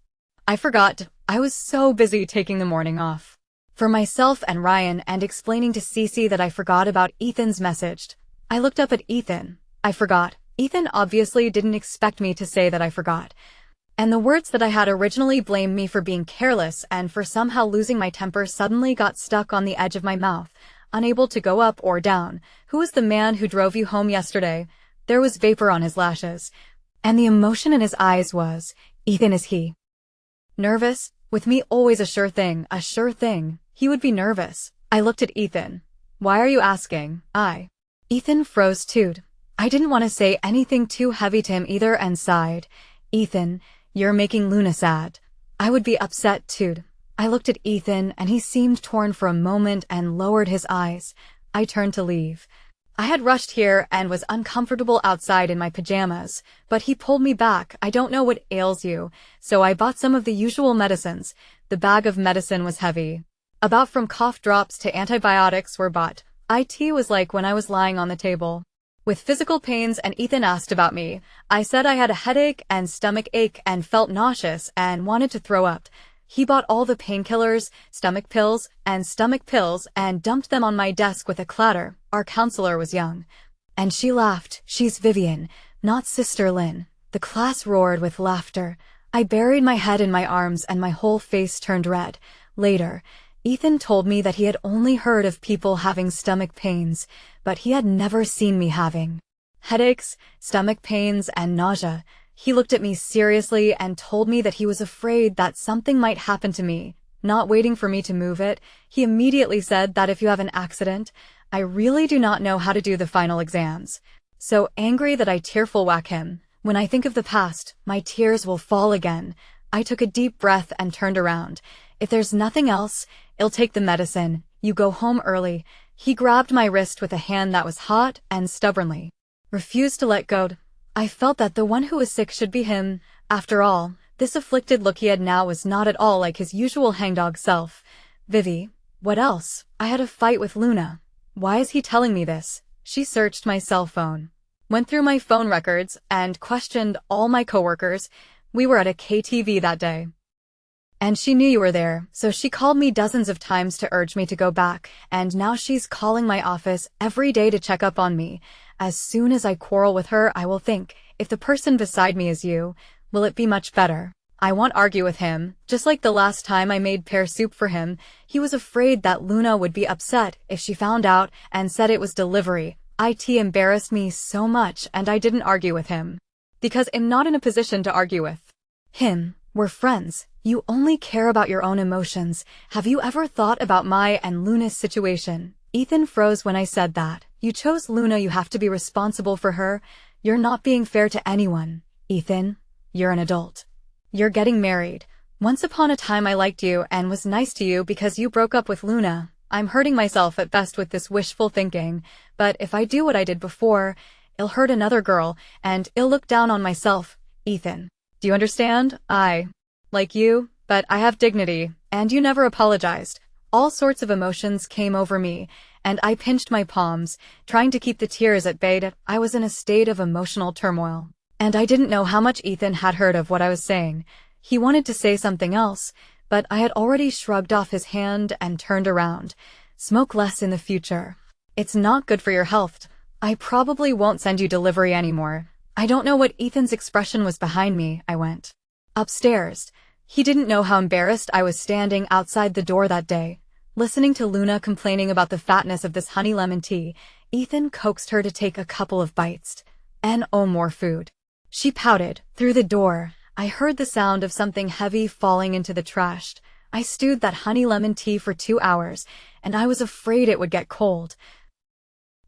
I forgot. I was so busy taking the morning off for myself and Ryan and explaining to Cece that I forgot about Ethan's message. I looked up at Ethan. I forgot. Ethan obviously didn't expect me to say that I forgot. And the words that I had originally blamed me for being careless and for somehow losing my temper suddenly got stuck on the edge of my mouth, unable to go up or down. Who was the man who drove you home yesterday? There was vapor on his lashes, and the emotion in his eyes was, Ethan, is he nervous? With me always a sure thing, a sure thing. He would be nervous. I looked at Ethan. Why are you asking? Ethan froze too. I didn't want to say anything too heavy to him either and sighed. Ethan, you're making Luna sad. I would be upset too. I looked at Ethan and he seemed torn for a moment and lowered his eyes. I turned to leave. I had rushed here and was uncomfortable outside in my pajamas, but he pulled me back. I don't know what ails you, so I bought some of the usual medicines. The bag of medicine was heavy. About from cough drops to antibiotics were bought. It was like when I was lying on the table with physical pains and Ethan asked about me. I said I had a headache and stomach ache and felt nauseous and wanted to throw up. He bought all the painkillers, stomach pills, and dumped them on my desk with a clatter. Our counselor was young. And she laughed. She's Vivian, not Sister Lynn. The class roared with laughter. I buried my head in my arms and my whole face turned red. Later, Ethan told me that he had only heard of people having stomach pains, but he had never seen me having headaches, stomach pains, and nausea. He looked at me seriously and told me that he was afraid that something might happen to me. Not waiting for me to move it, he immediately said that if you have an accident, I really do not know how to do the final exams. So angry that I tearful whack him. When I think of the past, my tears will fall again. I took a deep breath and turned around. If there's nothing else, I'll take the medicine. You go home early. He grabbed my wrist with a hand that was hot and stubbornly refused to let go. I felt that the one who was sick should be him. After all, this afflicted look he had now was not at all like his usual hangdog self. Vivi, what else? I had a fight with Luna. Why is he telling me this? She searched my cell phone, went through my phone records, and questioned all my coworkers. We were at a KTV that day. And she knew you were there, so she called me dozens of times to urge me to go back, and now she's calling my office every day to check up on me. As soon as I quarrel with her, I will think, if the person beside me is you, will it be much better? I won't argue with him. Just like the last time I made pear soup for him, he was afraid that Luna would be upset if she found out and said it was delivery. It embarrassed me so much and I didn't argue with him. Because I'm not in a position to argue with him. We're friends. You only care about your own emotions. Have you ever thought about my and Luna's situation? Ethan froze when I said that. You chose Luna, you have to be responsible for her. You're not being fair to anyone. Ethan, you're an adult. You're getting married. Once upon a time I liked you and was nice to you because you broke up with Luna. I'm hurting myself at best with this wishful thinking, but if I do what I did before, it'll hurt another girl, and I'll look down on myself. Ethan, do you understand? I like you, but I have dignity, and you never apologized. All sorts of emotions came over me, and I pinched my palms, trying to keep the tears at bay. I was in a state of emotional turmoil, and I didn't know how much Ethan had heard of what I was saying. He wanted to say something else, but I had already shrugged off his hand and turned around. Smoke less in the future. It's not good for your health. I probably won't send you delivery anymore. I don't know what Ethan's expression was behind me. I went upstairs. He didn't know how embarrassed I was standing outside the door that day. Listening to Luna complaining about the fatness of this honey lemon tea, Ethan coaxed her to take a couple of bites. And oh, more food. She pouted. Through the door, I heard the sound of something heavy falling into the trash. I stewed that honey lemon tea for 2 hours, and I was afraid it would get cold.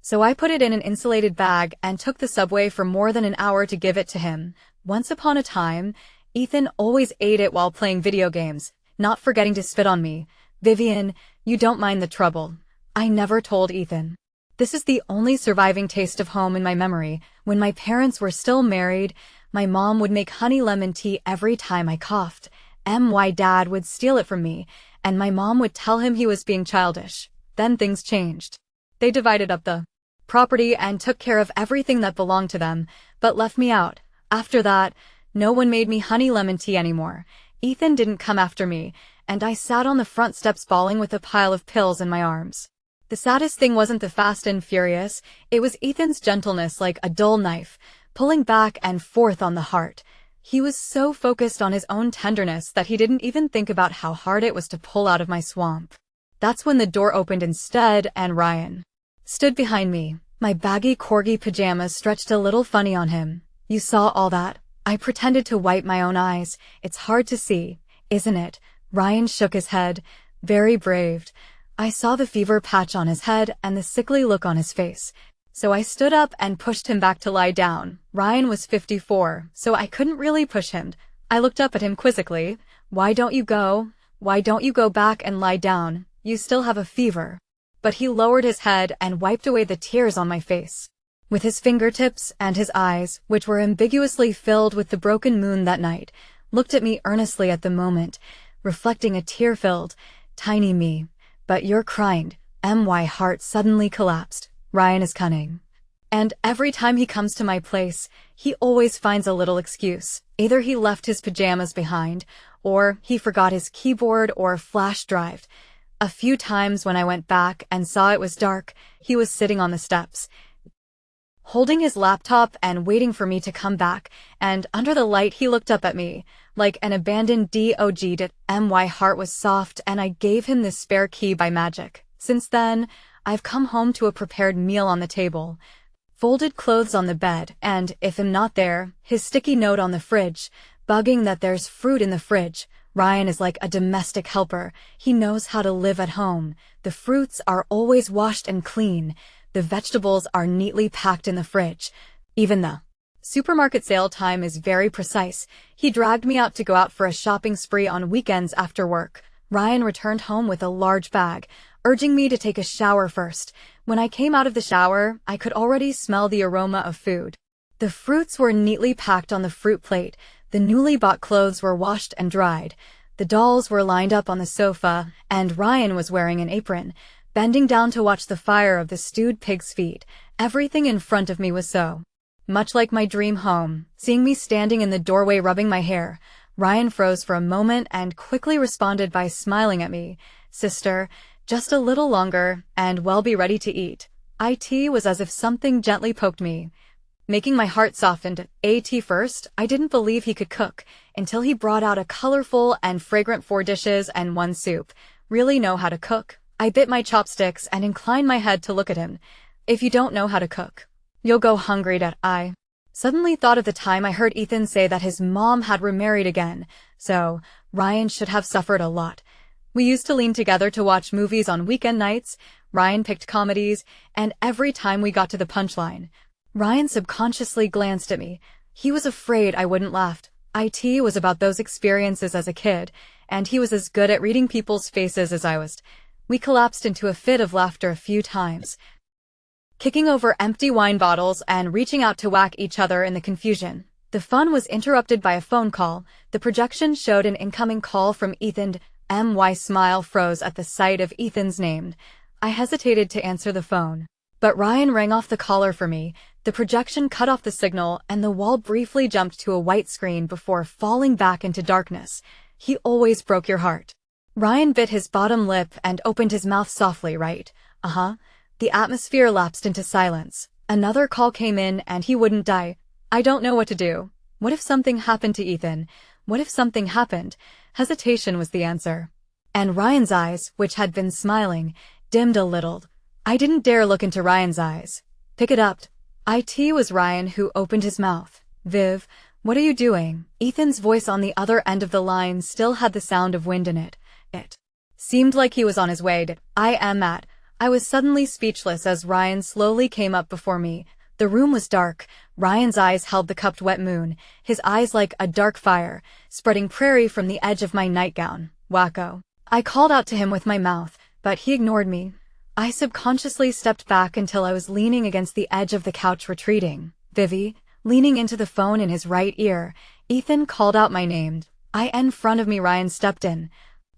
So I put it in an insulated bag and took the subway for more than an hour to give it to him. Once upon a time, Ethan always ate it while playing video games, not forgetting to spit on me. Vivian, you don't mind the trouble. I never told Ethan. This is the only surviving taste of home in my memory. When my parents were still married, my mom would make honey lemon tea every time I coughed. My dad would steal it from me, and my mom would tell him he was being childish. Then things changed. They divided up the property and took care of everything that belonged to them, but left me out. After that, no one made me honey lemon tea anymore. Ethan didn't come after me, and I sat on the front steps bawling with a pile of pills in my arms. The saddest thing wasn't the Fast and Furious, it was Ethan's gentleness like a dull knife, pulling back and forth on the heart. He was so focused on his own tenderness that he didn't even think about how hard it was to pull out of my swamp. That's when the door opened instead, and Ryan stood behind me. My baggy corgi pajamas stretched a little funny on him. You saw all that? I pretended to wipe my own eyes. It's hard to see, isn't it? Ryan shook his head, very brave. I saw the fever patch on his head and the sickly look on his face. So I stood up and pushed him back to lie down. Ryan was 54, so I couldn't really push him. I looked up at him quizzically. Why don't you go? Why don't you go back and lie down? You still have a fever. But he lowered his head and wiped away the tears on my face with his fingertips, and his eyes, which were ambiguously filled with the broken moon that night, looked at me earnestly at the moment, reflecting a tear-filled, tiny me. But you're crying. My heart suddenly collapsed. Ryan is cunning. And every time he comes to my place, he always finds a little excuse. Either he left his pajamas behind, or he forgot his keyboard or flash drive. A few times when I went back and saw it was dark, he was sitting on the steps, holding his laptop and waiting for me to come back, and under the light he looked up at me, like an abandoned dog. My heart was soft and I gave him the spare key by magic. Since then, I've come home to a prepared meal on the table, folded clothes on the bed, and, if I'm not there, his sticky note on the fridge, bugging that there's fruit in the fridge. Ryan is like a domestic helper. He knows how to live at home. The fruits are always washed and clean. The vegetables are neatly packed in the fridge. Even the supermarket sale time is very precise. He dragged me out to go out for a shopping spree on weekends after work. Ryan returned home with a large bag, urging me to take a shower first. When I came out of the shower, I could already smell the aroma of food. The fruits were neatly packed on the fruit plate. The newly bought clothes were washed and dried. The dolls were lined up on the sofa, and Ryan was wearing an apron, bending down to watch the fire of the stewed pig's feet. Everything in front of me was so much like my dream home. Seeing me standing in the doorway rubbing my hair, Ryan froze for a moment and quickly responded by smiling at me. Sister, just a little longer, and we'll be ready to eat. It was as if something gently poked me, making my heart soften. At first, I didn't believe he could cook, until he brought out a colorful and fragrant 4 dishes and 1 soup. Really know how to cook? I bit my chopsticks and inclined my head to look at him. If you don't know how to cook, you'll go hungry. I suddenly thought of the time I heard Ethan say that his mom had remarried again, so Ryan should have suffered a lot. We used to lean together to watch movies on weekend nights. Ryan picked comedies, and every time we got to the punchline, Ryan subconsciously glanced at me. He was afraid I wouldn't laugh. It was about those experiences as a kid, and he was as good at reading people's faces as I was. We collapsed into a fit of laughter a few times, kicking over empty wine bottles and reaching out to whack each other in the confusion. The fun was interrupted by a phone call. The projection showed an incoming call from Ethan. My smile froze at the sight of Ethan's name. I hesitated to answer the phone, but Ryan rang off the caller for me. The projection cut off the signal and the wall briefly jumped to a white screen before falling back into darkness. He always broke your heart. Ryan bit his bottom lip and opened his mouth softly, right? Uh-huh. The atmosphere lapsed into silence. Another call came in and he wouldn't die. I don't know what to do. What if something happened to Ethan? What if something happened? Hesitation was the answer. And Ryan's eyes, which had been smiling, dimmed a little. I didn't dare look into Ryan's eyes. Pick it up. It was Ryan who opened his mouth. Viv, what are you doing? Ethan's voice on the other end of the line still had the sound of wind in it. It seemed like he was on his way to I was suddenly speechless as Ryan slowly came up before me. The room was dark. Ryan's eyes held the cupped wet moon, his eyes like a dark fire, spreading prairie from the edge of my nightgown. Wacko. I called out to him with my mouth, but he ignored me. I subconsciously stepped back until I was leaning against the edge of the couch retreating. Vivi, leaning into the phone in his right ear, Ethan called out my name. In front of me Ryan stepped in,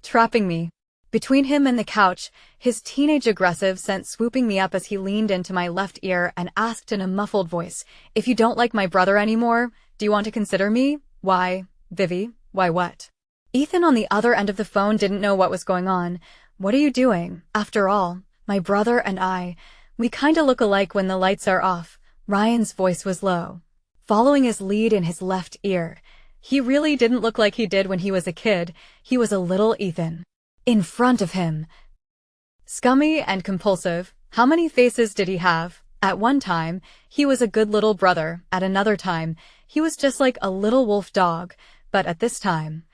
trapping me. Between him and the couch, his teenage aggressive sent swooping me up as he leaned into my left ear and asked in a muffled voice, if you don't like my brother anymore, do you want to consider me? Why, Vivi, why what? Ethan on the other end of the phone didn't know what was going on. What are you doing? After all, my brother and we kinda look alike when the lights are off. Ryan's voice was low, following his lead in his left ear. He really didn't look like he did when he was a kid. He was a little Ethan. In front of him. Scummy and compulsive. How many faces did he have? At one time, he was a good little brother. At another time, he was just like a little wolf dog. But at this time,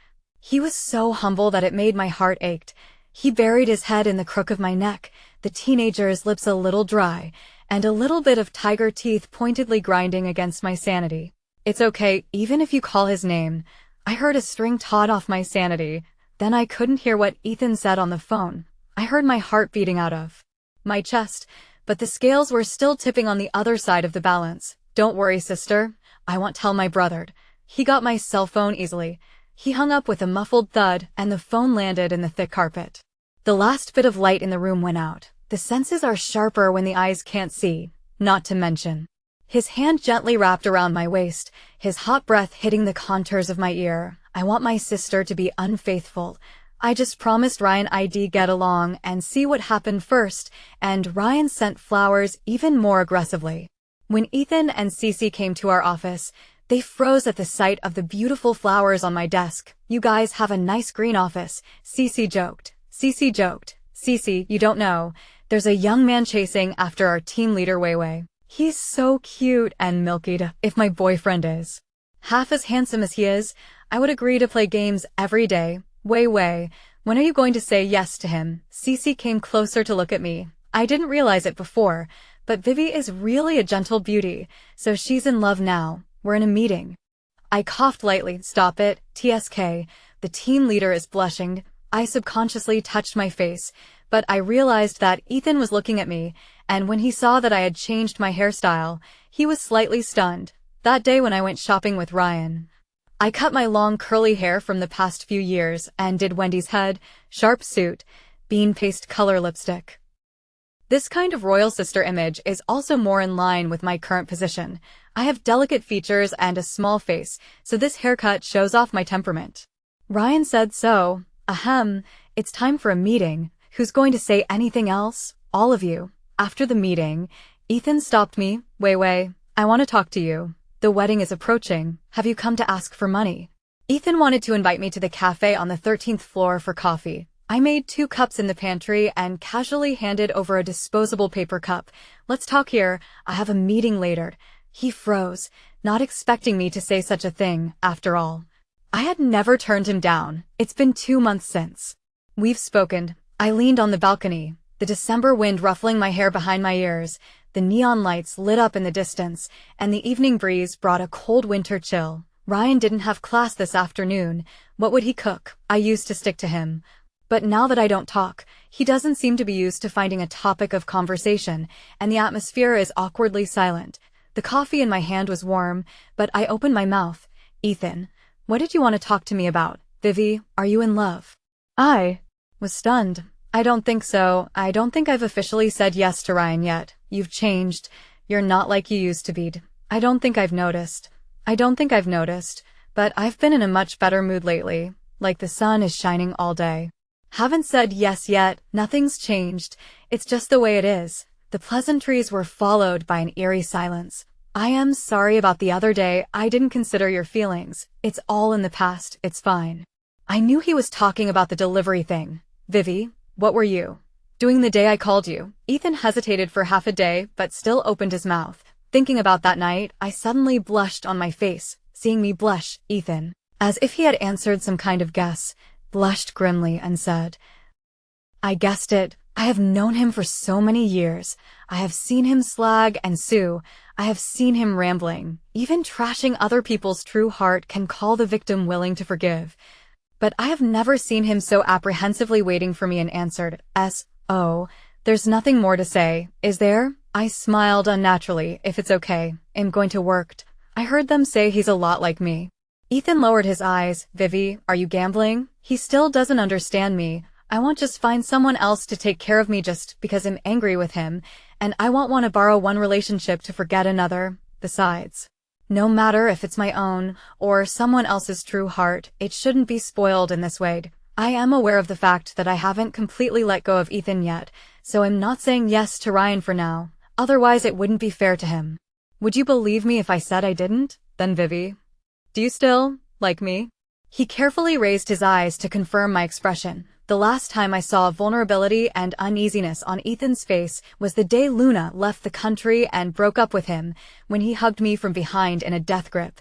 he was so humble that it made my heart ached. He buried his head in the crook of my neck, the teenager's lips a little dry, and a little bit of tiger teeth pointedly grinding against my sanity. It's okay, even if you call his name. I heard a string taut off my sanity. Then I couldn't hear what Ethan said on the phone. I heard my heart beating out of my chest, but the scales were still tipping on the other side of the balance. Don't worry, sister. I won't tell my brother. He got my cell phone easily. He hung up with a muffled thud, and the phone landed in the thick carpet. The last bit of light in the room went out. The senses are sharper when the eyes can't see, not to mention. His hand gently wrapped around my waist, his hot breath hitting the contours of my ear. I want my sister to be unfaithful. I just promised Ryan I'd get along and see what happened first, and Ryan sent flowers even more aggressively. When Ethan and Cece came to our office, they froze at the sight of the beautiful flowers on my desk. You guys have a nice green office, Cece joked. Cece, you don't know. There's a young man chasing after our team leader Weiwei. He's so cute and milky if my boyfriend is half as handsome as he is, I would agree to play games every day. Weiwei, when are you going to say yes to him? Cece came closer to look at me. I didn't realize it before, but Vivi is really a gentle beauty, so she's in love now. We're in a meeting. I coughed lightly. Stop it, TSK. The team leader is blushing. I subconsciously touched my face, but I realized that Ethan was looking at me, and when he saw that I had changed my hairstyle, he was slightly stunned. That day when I went shopping with Ryan, I cut my long curly hair from the past few years and did Wendy's head, sharp suit, bean paste color lipstick. This kind of royal sister image is also more in line with my current position. I have delicate features and a small face, so this haircut shows off my temperament. Ryan said so. Ahem, it's time for a meeting. Who's going to say anything else? All of you. After the meeting, Ethan stopped me. Weiwei, I want to talk to you. The wedding is approaching. Have you come to ask for money? Ethan wanted to invite me to the cafe on the 13th floor for coffee. I made 2 cups in the pantry and casually handed over a disposable paper cup. Let's talk here. I have a meeting later. He froze, not expecting me to say such a thing, after all. I had never turned him down. It's been 2 months since we've spoken. I leaned on the balcony, the December wind ruffling my hair behind my ears. The neon lights lit up in the distance, and the evening breeze brought a cold winter chill. Ryan didn't have class this afternoon. What would he cook? I used to stick to him. But now that I don't talk, he doesn't seem to be used to finding a topic of conversation, and the atmosphere is awkwardly silent. The coffee in my hand was warm, but I opened my mouth. Ethan, what did you want to talk to me about? Vivi, are you in love? I was stunned. I don't think so. I don't think I've officially said yes to Ryan yet. You've changed. You're not like you used to be. I don't think I've noticed. I don't think I've noticed, but I've been in a much better mood lately, like the sun is shining all day. Haven't said yes yet, nothing's changed, it's just the way it is. The pleasantries were followed by an eerie silence. I am sorry about the other day, I didn't consider your feelings. It's all in the past, it's fine. I knew he was talking about the delivery thing. Vivi, what were you doing the day I called you? Ethan hesitated for half a day, but still opened his mouth. Thinking about that night, I suddenly blushed on my face. Seeing me blush, Ethan, as if he had answered some kind of guess, blushed grimly and said, I guessed it. I have known him for so many years. I have seen him slag and sue. I have seen him rambling. Even trashing other people's true heart can call the victim willing to forgive. But I have never seen him so apprehensively waiting for me and answered, S.O. There's nothing more to say, is there? I smiled unnaturally. If it's okay, I'm going to work. I heard them say he's a lot like me. Ethan lowered his eyes. Vivi, are you gambling? He still doesn't understand me. I won't just find someone else to take care of me just because I'm angry with him, and I won't want to borrow one relationship to forget another. Besides, no matter if it's my own or someone else's true heart, it shouldn't be spoiled in this way. I am aware of the fact that I haven't completely let go of Ethan yet, so I'm not saying yes to Ryan for now. Otherwise it wouldn't be fair to him. Would you believe me if I said I didn't? Then Vivi, do you still like me? He carefully raised his eyes to confirm my expression. The last time I saw vulnerability and uneasiness on Ethan's face was the day Luna left the country and broke up with him, when he hugged me from behind in a death grip.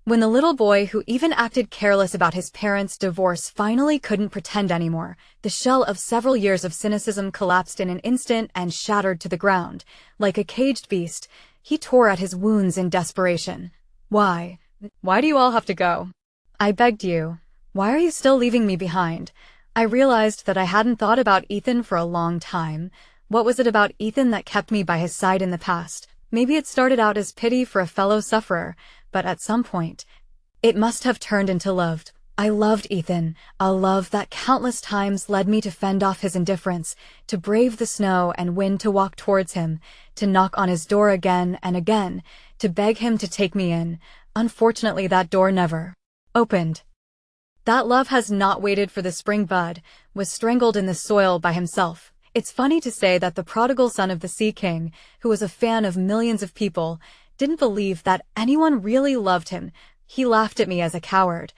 When the little boy who even acted careless about his parents' divorce finally couldn't pretend anymore, the shell of several years of cynicism collapsed in an instant and shattered to the ground. Like a caged beast, he tore at his wounds in desperation. Why? Why do you all have to go? I begged you. Why are you still leaving me behind? I realized that I hadn't thought about Ethan for a long time. What was it about Ethan that kept me by his side in the past? Maybe it started out as pity for a fellow sufferer, but at some point, it must have turned into love. I loved Ethan, a love that countless times led me to fend off his indifference, to brave the snow and wind to walk towards him, to knock on his door again and again, to beg him to take me in. Unfortunately, that door never opened. That love has not waited for the spring bud, was strangled in the soil by himself. It's funny to say that the prodigal son of the Sea King, who was a fan of millions of people, didn't believe that anyone really loved him. He laughed at me as a coward.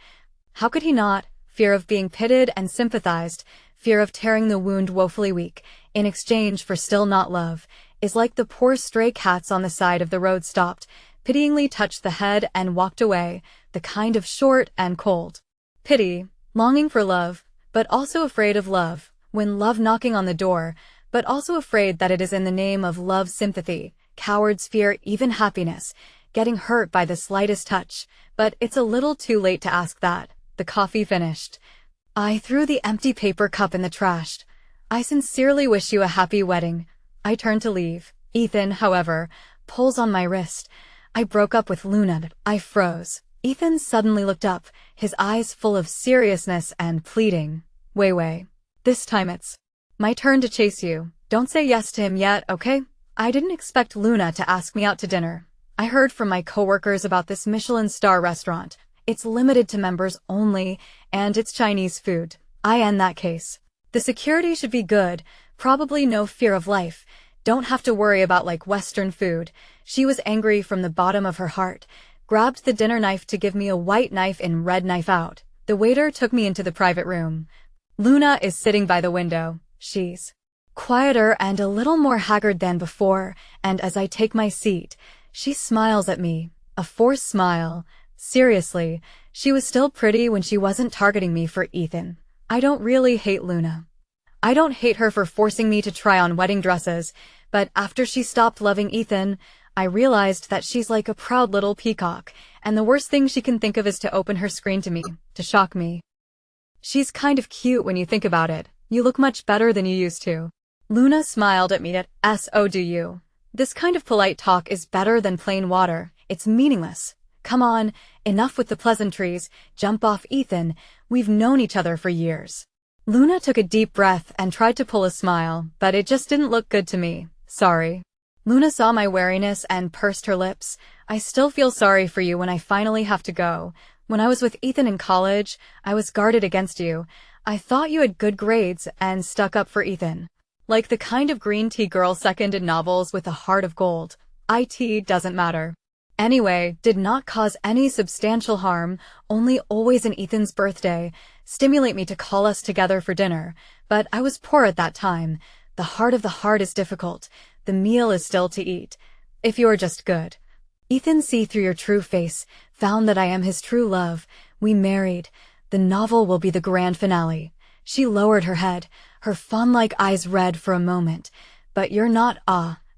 How could he not? Fear of being pitied and sympathized, fear of tearing the wound woefully weak, in exchange for still not love, is like the poor stray cats on the side of the road stopped, pityingly touched the head and walked away, the kind of short and cold pity, longing for love, but also afraid of love, when love knocking on the door, but also afraid that it is in the name of love sympathy. Cowards fear even happiness, getting hurt by the slightest touch, but it's a little too late to ask that. The coffee finished. I threw the empty paper cup in the trash. I sincerely wish you a happy wedding. I turned to leave. Ethan, however, pulls on my wrist. I broke up with Luna. I froze. Ethan suddenly looked up, his eyes full of seriousness and pleading. Wei, this time it's my turn to chase you. Don't say yes to him yet, okay? I didn't expect Luna to ask me out to dinner. I heard from my coworkers about this Michelin star restaurant. It's limited to members only, and it's Chinese food. In that case, the security should be good, probably no fear of life. Don't have to worry about like Western food. She was angry from the bottom of her heart. Grabbed the dinner knife to give me a white knife in red knife out. The waiter took me into the private room. Luna is sitting by the window. She's quieter and a little more haggard than before, and as I take my seat, she smiles at me. A forced smile. Seriously, she was still pretty when she wasn't targeting me for Ethan. I don't really hate Luna. I don't hate her for forcing me to try on wedding dresses, but after she stopped loving Ethan, I realized that she's like a proud little peacock, and the worst thing she can think of is to open her screen to me, to shock me. She's kind of cute when you think about it. You look much better than you used to. Luna smiled at me at S.O. Do you? This kind of polite talk is better than plain water. It's meaningless. Come on, enough with the pleasantries. Jump off, Ethan. We've known each other for years. Luna took a deep breath and tried to pull a smile, but it just didn't look good to me. Sorry. Luna saw my wariness and pursed her lips. I still feel sorry for you when I finally have to go. When I was with Ethan in college, I was guarded against you. I thought you had good grades and stuck up for Ethan. Like the kind of green tea girl second in novels with a heart of gold. IT doesn't matter. Anyway, did not cause any substantial harm, only always in Ethan's birthday, stimulate me to call us together for dinner. But I was poor at that time. The heart of the heart is difficult. The meal is still to eat. If you are just good. Ethan see through your true face, found that I am his true love. We married. The novel will be the grand finale. She lowered her head, her fawn-like eyes red for a moment. But you're not,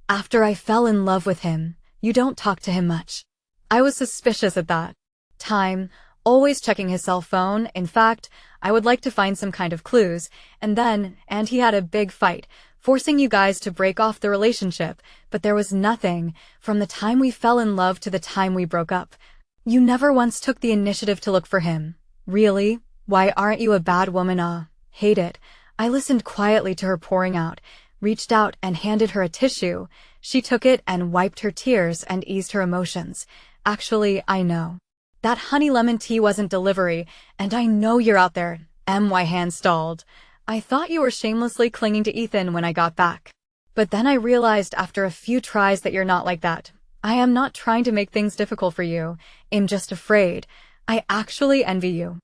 after I fell in love with him, you don't talk to him much. I was suspicious at that time, always checking his cell phone. In fact, I would like to find some kind of clues. And he had a big fight, forcing you guys to break off the relationship. But there was nothing, from the time we fell in love to the time we broke up. You never once took the initiative to look for him. Really? Why aren't you a bad woman? Hate it. I listened quietly to her pouring out, reached out and handed her a tissue. She took it and wiped her tears and eased her emotions. Actually, I know. That honey lemon tea wasn't delivery, and I know you're out there. My hand stalled. I thought you were shamelessly clinging to Ethan when I got back. But then I realized after a few tries that you're not like that. I am not trying to make things difficult for you. I'm just afraid. I actually envy you.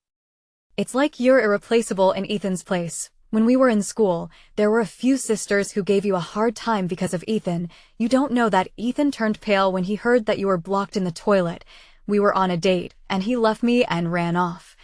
It's like you're irreplaceable in Ethan's place. When we were in school, there were a few sisters who gave you a hard time because of Ethan. You don't know that Ethan turned pale when he heard that you were blocked in the toilet. We were on a date, and he left me and ran off.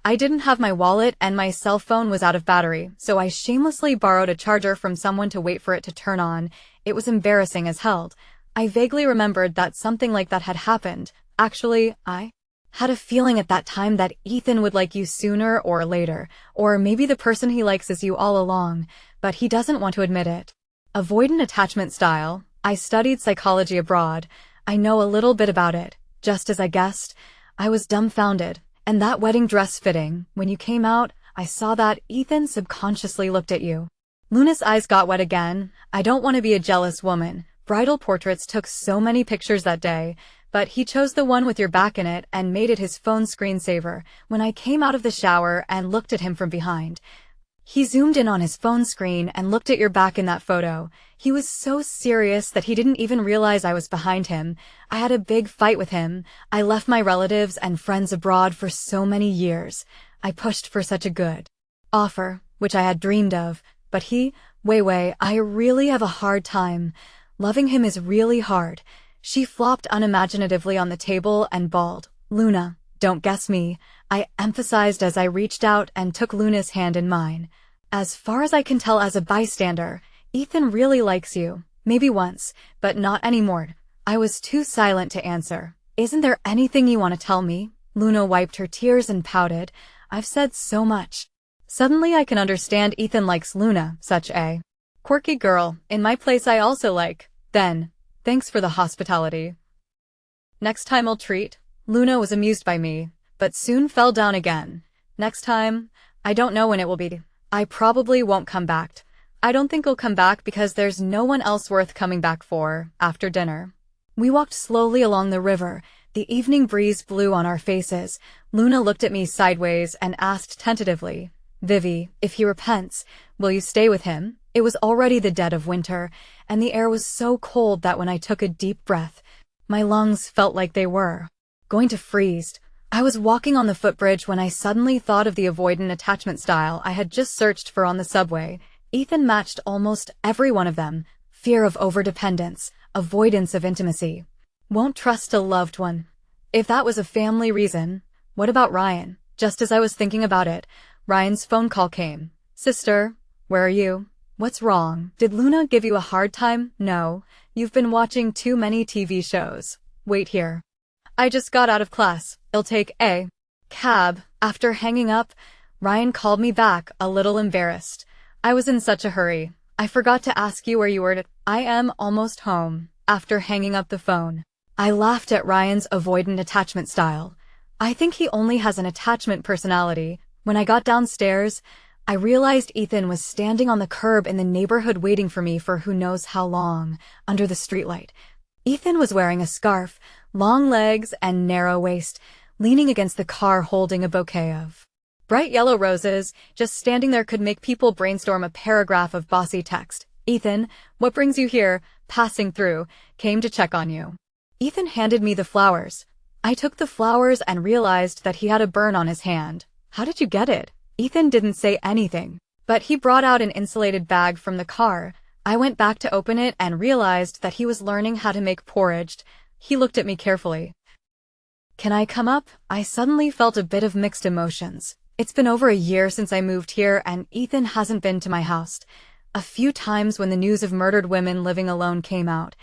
I didn't have my wallet and my cell phone was out of battery, so I shamelessly borrowed a charger from someone to wait for it to turn on. It was embarrassing as hell. I vaguely remembered that something like that had happened. Actually, I had a feeling at that time that Ethan would like you sooner or later, or maybe the person he likes is you all along, but he doesn't want to admit it. Avoidant attachment style. I studied psychology abroad. I know a little bit about it. Just as I guessed, I was dumbfounded. And that wedding dress fitting, when you came out, I saw that Ethan subconsciously looked at you. Luna's eyes got wet again. I don't want to be a jealous woman. Bridal portraits took so many pictures that day, but he chose the one with your back in it and made it his phone screensaver. When I came out of the shower and looked at him from behind, he zoomed in on his phone screen and looked at your back in that photo. He was so serious that he didn't even realize I was behind him. I had a big fight with him. I left my relatives and friends abroad for so many years. I pushed for such a good offer, which I had dreamed of, but Wei, I really have a hard time. Loving him is really hard. She flopped unimaginatively on the table and bawled. Luna, don't guess me, I emphasized as I reached out and took Luna's hand in mine. As far as I can tell as a bystander, Ethan really likes you. Maybe once, but not anymore. I was too silent to answer. Isn't there anything you want to tell me? Luna wiped her tears and pouted. I've said so much. Suddenly I can understand Ethan likes Luna, such a quirky girl. In my place I also like. Then, thanks for the hospitality. Next time I'll treat. Luna was amused by me, but soon fell down again. Next time, I don't know when it will be. I probably won't come back. I don't think I'll come back because there's no one else worth coming back for, after dinner. We walked slowly along the river. The evening breeze blew on our faces. Luna looked at me sideways and asked tentatively, Vivi, if he repents, will you stay with him? It was already the dead of winter, and the air was so cold that when I took a deep breath, my lungs felt like they were going to freeze. I was walking on the footbridge when I suddenly thought of the avoidant attachment style I had just searched for on the subway. Ethan matched almost every one of them. Fear of overdependence, avoidance of intimacy. Won't trust a loved one. If that was a family reason, what about Ryan? Just as I was thinking about it, Ryan's phone call came. Sister, where are you? What's wrong? Did Luna give you a hard time? No, you've been watching too many TV shows. Wait here. I just got out of class. I'll take a cab. After hanging up, Ryan called me back, a little embarrassed. I was in such a hurry. I forgot to ask you where you were. I am almost home. After hanging up the phone, I laughed at Ryan's avoidant attachment style. I think he only has an attachment personality. When I got downstairs, I realized Ethan was standing on the curb in the neighborhood waiting for me for who knows how long, under the streetlight. Ethan was wearing a scarf, long legs and narrow waist, leaning against the car holding a bouquet of bright yellow roses. Just standing there could make people brainstorm a paragraph of bossy text. "Ethan, what brings you here? Passing through. Came to check on you." Ethan handed me the flowers. I took the flowers and realized that he had a burn on his hand. "How did you get it?" Ethan didn't say anything, but he brought out an insulated bag from the car. I went back to open it and realized that he was learning how to make porridge. He looked at me carefully. "Can I come up?" I suddenly felt a bit of mixed emotions. It's been over a year since I moved here and Ethan hasn't been to my house. A few times when the news of murdered women living alone came out,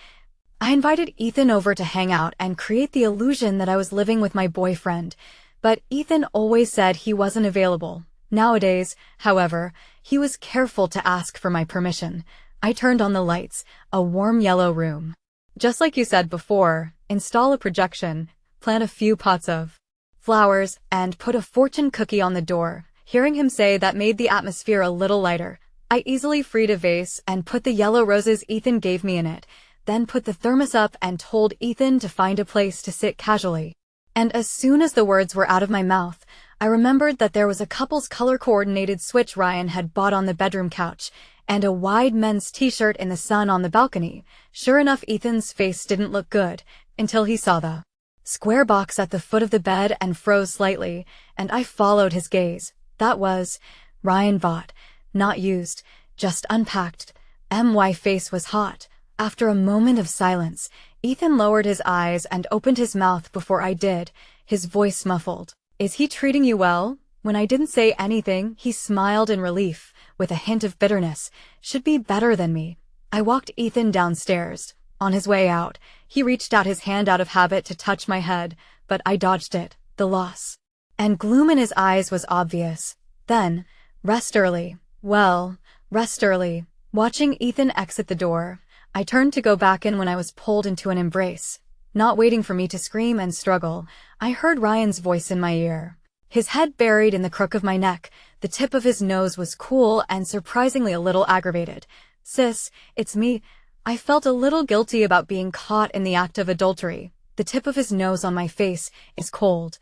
I invited Ethan over to hang out and create the illusion that I was living with my boyfriend, but Ethan always said he wasn't available. Nowadays, however, he was careful to ask for my permission. I turned on the lights, a warm yellow room. Just like you said before, install a projection, plant a few pots of flowers, and put a fortune cookie on the door. Hearing him say that made the atmosphere a little lighter. I easily freed a vase and put the yellow roses Ethan gave me in it, then put the thermos up and told Ethan to find a place to sit casually. And as soon as the words were out of my mouth, I remembered that there was a couple's color-coordinated switch Ryan had bought on the bedroom couch, and a wide men's t-shirt in the sun on the balcony. Sure enough, Ethan's face didn't look good, until he saw the square box at the foot of the bed and froze slightly, and I followed his gaze. That was Ryan bought, not used, just unpacked. My face was hot. After a moment of silence, Ethan lowered his eyes and opened his mouth before I did, his voice muffled. "Is he treating you well?" When I didn't say anything, he smiled in relief, with a hint of bitterness. "Should be better than me." I walked Ethan downstairs. On his way out, he reached out his hand out of habit to touch my head, but I dodged it. The loss and gloom in his eyes was obvious. Then, "Rest early." Well, rest early. Watching Ethan exit the door, I turned to go back in when I was pulled into an embrace. Not waiting for me to scream and struggle, I heard Ryan's voice in my ear. His head buried in the crook of my neck, the tip of his nose was cool and surprisingly a little aggravated. "Sis, it's me." I felt a little guilty about being caught in the act of adultery. The tip of his nose on my face is cold.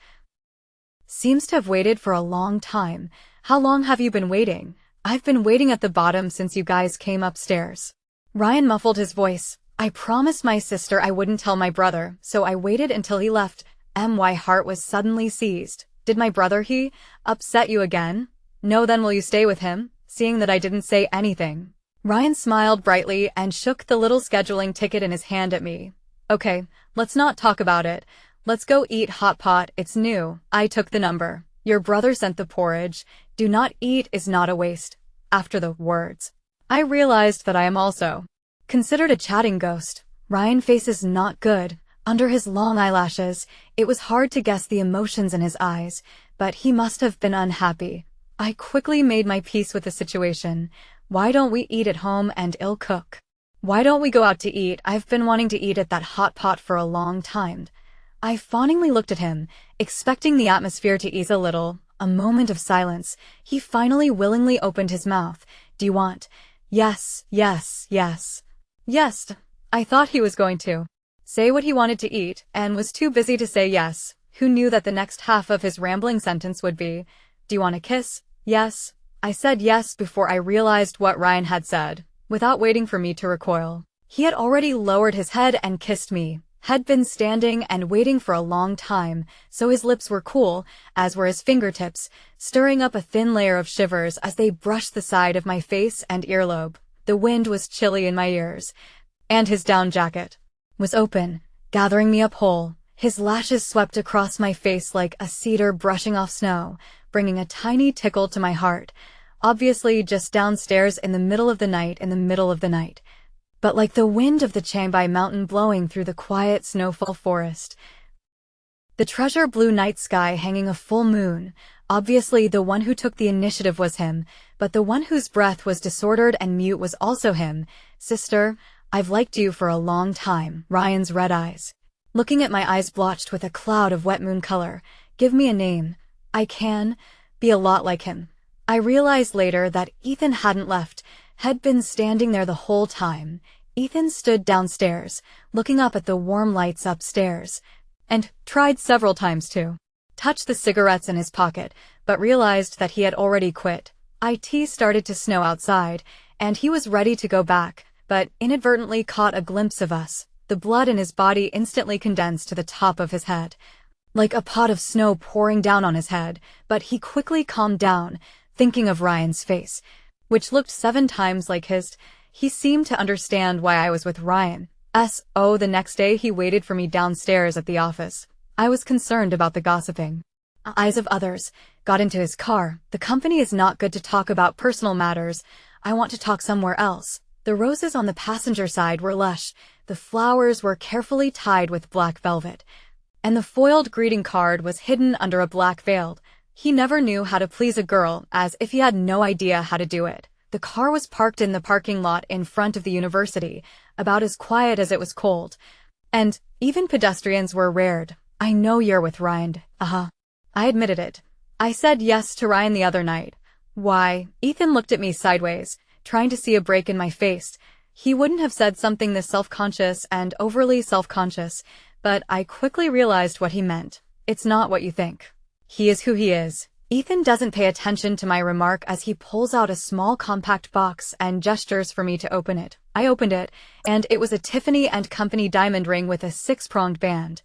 "Seems to have waited for a long time. How long have you been waiting?" "I've been waiting at the bottom since you guys came upstairs." Ryan muffled his voice. "I promised my sister I wouldn't tell my brother, so I waited until he left." My heart was suddenly seized. "Did my brother upset you again?" "No." "Then will you stay with him?" Seeing that I didn't say anything, Ryan smiled brightly and shook the little scheduling ticket in his hand at me. "Okay, let's not talk about it. Let's go eat hot pot, it's new." I took the number. "Your brother sent the porridge. Do not eat is not a waste." After the words, I realized that I am also considered a chatting ghost. Ryan's face is not good. Under his long eyelashes, it was hard to guess the emotions in his eyes, but he must have been unhappy. I quickly made my peace with the situation. "Why don't we eat at home and I'll cook?" "Why don't we go out to eat? I've been wanting to eat at that hot pot for a long time." I fawningly looked at him, expecting the atmosphere to ease a little. A moment of silence. He finally willingly opened his mouth. "Do you want?" "Yes, yes, yes." "Yes." I thought he was going to say what he wanted to eat, and was too busy to say yes. Who knew that the next half of his rambling sentence would be, "Do you want a kiss?" "Yes." I said yes before I realized what Ryan had said. Without waiting for me to recoil, he had already lowered his head and kissed me. Had been standing and waiting for a long time, so his lips were cool, as were his fingertips, stirring up a thin layer of shivers as they brushed the side of my face and earlobe. The wind was chilly in my ears, and his down jacket was open, gathering me up whole. His lashes swept across my face like a cedar brushing off snow, bringing a tiny tickle to my heart. Obviously just downstairs in the middle of the night, but like the wind of the Chambai mountain blowing through the quiet snowfall forest. The treasure blue night sky hanging a full moon. Obviously the one who took the initiative was him, but the one whose breath was disordered and mute was also him. "Sister, I've liked you for a long time." Ryan's red eyes, looking at my eyes blotched with a cloud of wet moon color. "Give me a name. I can be a lot like him." I realized later that Ethan hadn't left, had been standing there the whole time. Ethan stood downstairs, looking up at the warm lights upstairs, and tried several times to touch the cigarettes in his pocket, but realized that he had already quit. It started to snow outside, and he was ready to go back, but inadvertently caught a glimpse of us. The blood in his body instantly condensed to the top of his head, like a pot of snow pouring down on his head, but he quickly calmed down, thinking of Ryan's face, which looked 7 times like his. He seemed to understand why I was with Ryan. The next day he waited for me downstairs at the office. I was concerned about the gossiping eyes of others. Got into his car. The company is not good to talk about personal matters. I want to talk somewhere else. The roses on the passenger side were lush. The flowers were carefully tied with black velvet, and the foiled greeting card was hidden under a black veil. He never knew how to please a girl, as if he had no idea how to do it. The car was parked in the parking lot in front of the university, about as quiet as it was cold. And even pedestrians were rare. I know you're with Ryan. I admitted it. I said yes to Ryan the other night. Why? Ethan looked at me sideways, trying to see a break in my face. He wouldn't have said something this self-conscious and overly self-conscious, but I quickly realized what he meant. It's not what you think. He is who he is. Ethan doesn't pay attention to my remark as he pulls out a small compact box and gestures for me to open it. I opened it, and it was a Tiffany & Company diamond ring with a 6-pronged band.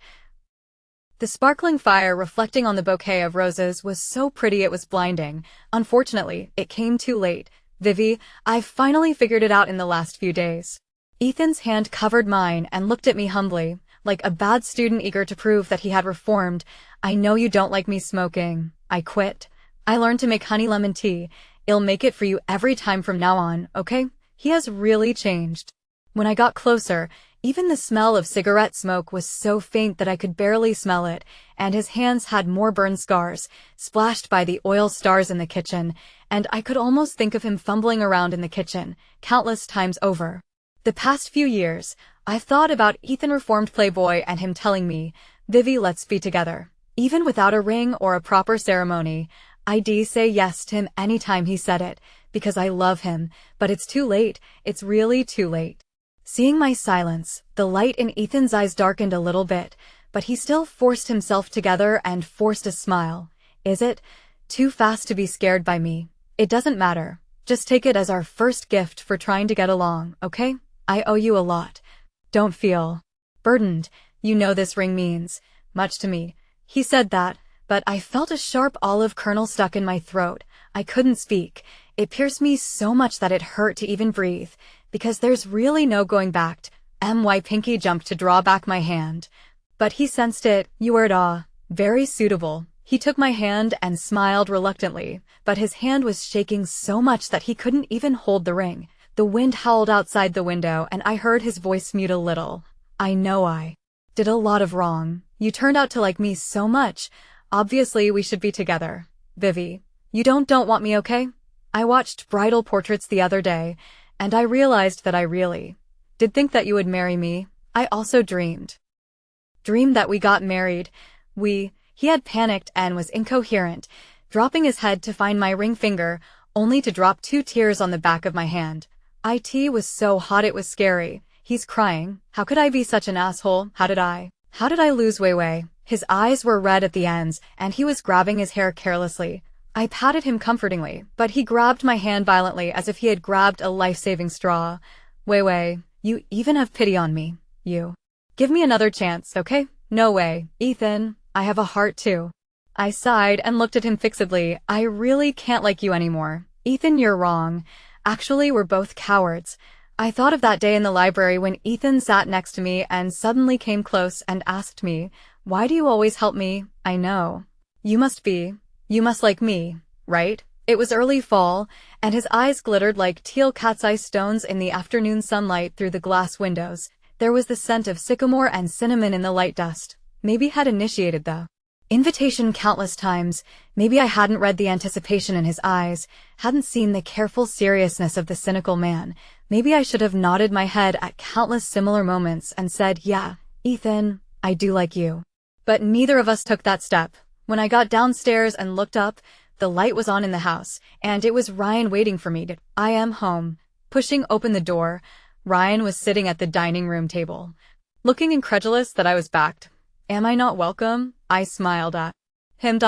The sparkling fire reflecting on the bouquet of roses was so pretty it was blinding. Unfortunately, it came too late. Vivi, I've finally figured it out in the last few days. Ethan's hand covered mine and looked at me humbly, like a bad student eager to prove that he had reformed. I know you don't like me smoking. I quit. I learned to make honey lemon tea. I'll make it for you every time from now on, okay? He has really changed. When I got closer, even the smell of cigarette smoke was so faint that I could barely smell it, and his hands had more burn scars, splashed by the oil stars in the kitchen, and I could almost think of him fumbling around in the kitchen, countless times over. The past few years, I've thought about Ethan reformed playboy and him telling me, Vivi, let's be together. Even without a ring or a proper ceremony, I'd say yes to him anytime he said it, because I love him, but it's too late. It's really too late. Seeing my silence, the light in Ethan's eyes darkened a little bit, but he still forced himself together and forced a smile. Is it too fast to be scared by me? It doesn't matter. Just take it as our first gift for trying to get along, okay? I owe you a lot. Don't feel burdened. You know this ring means much to me. He said that, but I felt a sharp olive kernel stuck in my throat. I couldn't speak. It pierced me so much that it hurt to even breathe, because there's really no going back. My pinky jumped to draw back my hand. But he sensed it. You were very suitable. He took my hand and smiled reluctantly, but his hand was shaking so much that he couldn't even hold the ring. The wind howled outside the window and I heard his voice mute a little. I know I did a lot of wrong. You turned out to like me so much. Obviously we should be together. Vivi, you don't want me, okay? I watched bridal portraits the other day, and I realized that I really did think that you would marry me. I also dreamed that we got married. He had panicked and was incoherent, dropping his head to find my ring finger, only to drop 2 tears on the back of my hand. It was so hot it was scary. He's crying. How could I be such an asshole? How did I lose Wei? His eyes were red at the ends, and he was grabbing his hair carelessly. I patted him comfortingly, but he grabbed my hand violently as if he had grabbed a life-saving straw. Wei, you even have pity on me. You give me another chance, okay? No way, Ethan. I have a heart too. I sighed and looked at him fixedly. I really can't like you anymore. Ethan, you're wrong. Actually, we're both cowards. I thought of that day in the library when Ethan sat next to me and suddenly came close and asked me, why do you always help me? I know. You must like me, right? It was early fall, and his eyes glittered like teal cat's eye stones in the afternoon sunlight through the glass windows. There was the scent of sycamore and cinnamon in the light dust. Maybe had initiated the invitation countless times. Maybe I hadn't read the anticipation in his eyes, hadn't seen the careful seriousness of the cynical man. Maybe I should have nodded my head at countless similar moments and said, yeah, Ethan, I do like you. But neither of us took that step. When I got downstairs and looked up, The light was on in the house, and it was Ryan waiting for me. I am home. Pushing open the door, Ryan was sitting at the dining room table, looking incredulous that I was back. Am I not welcome? I smiled at him.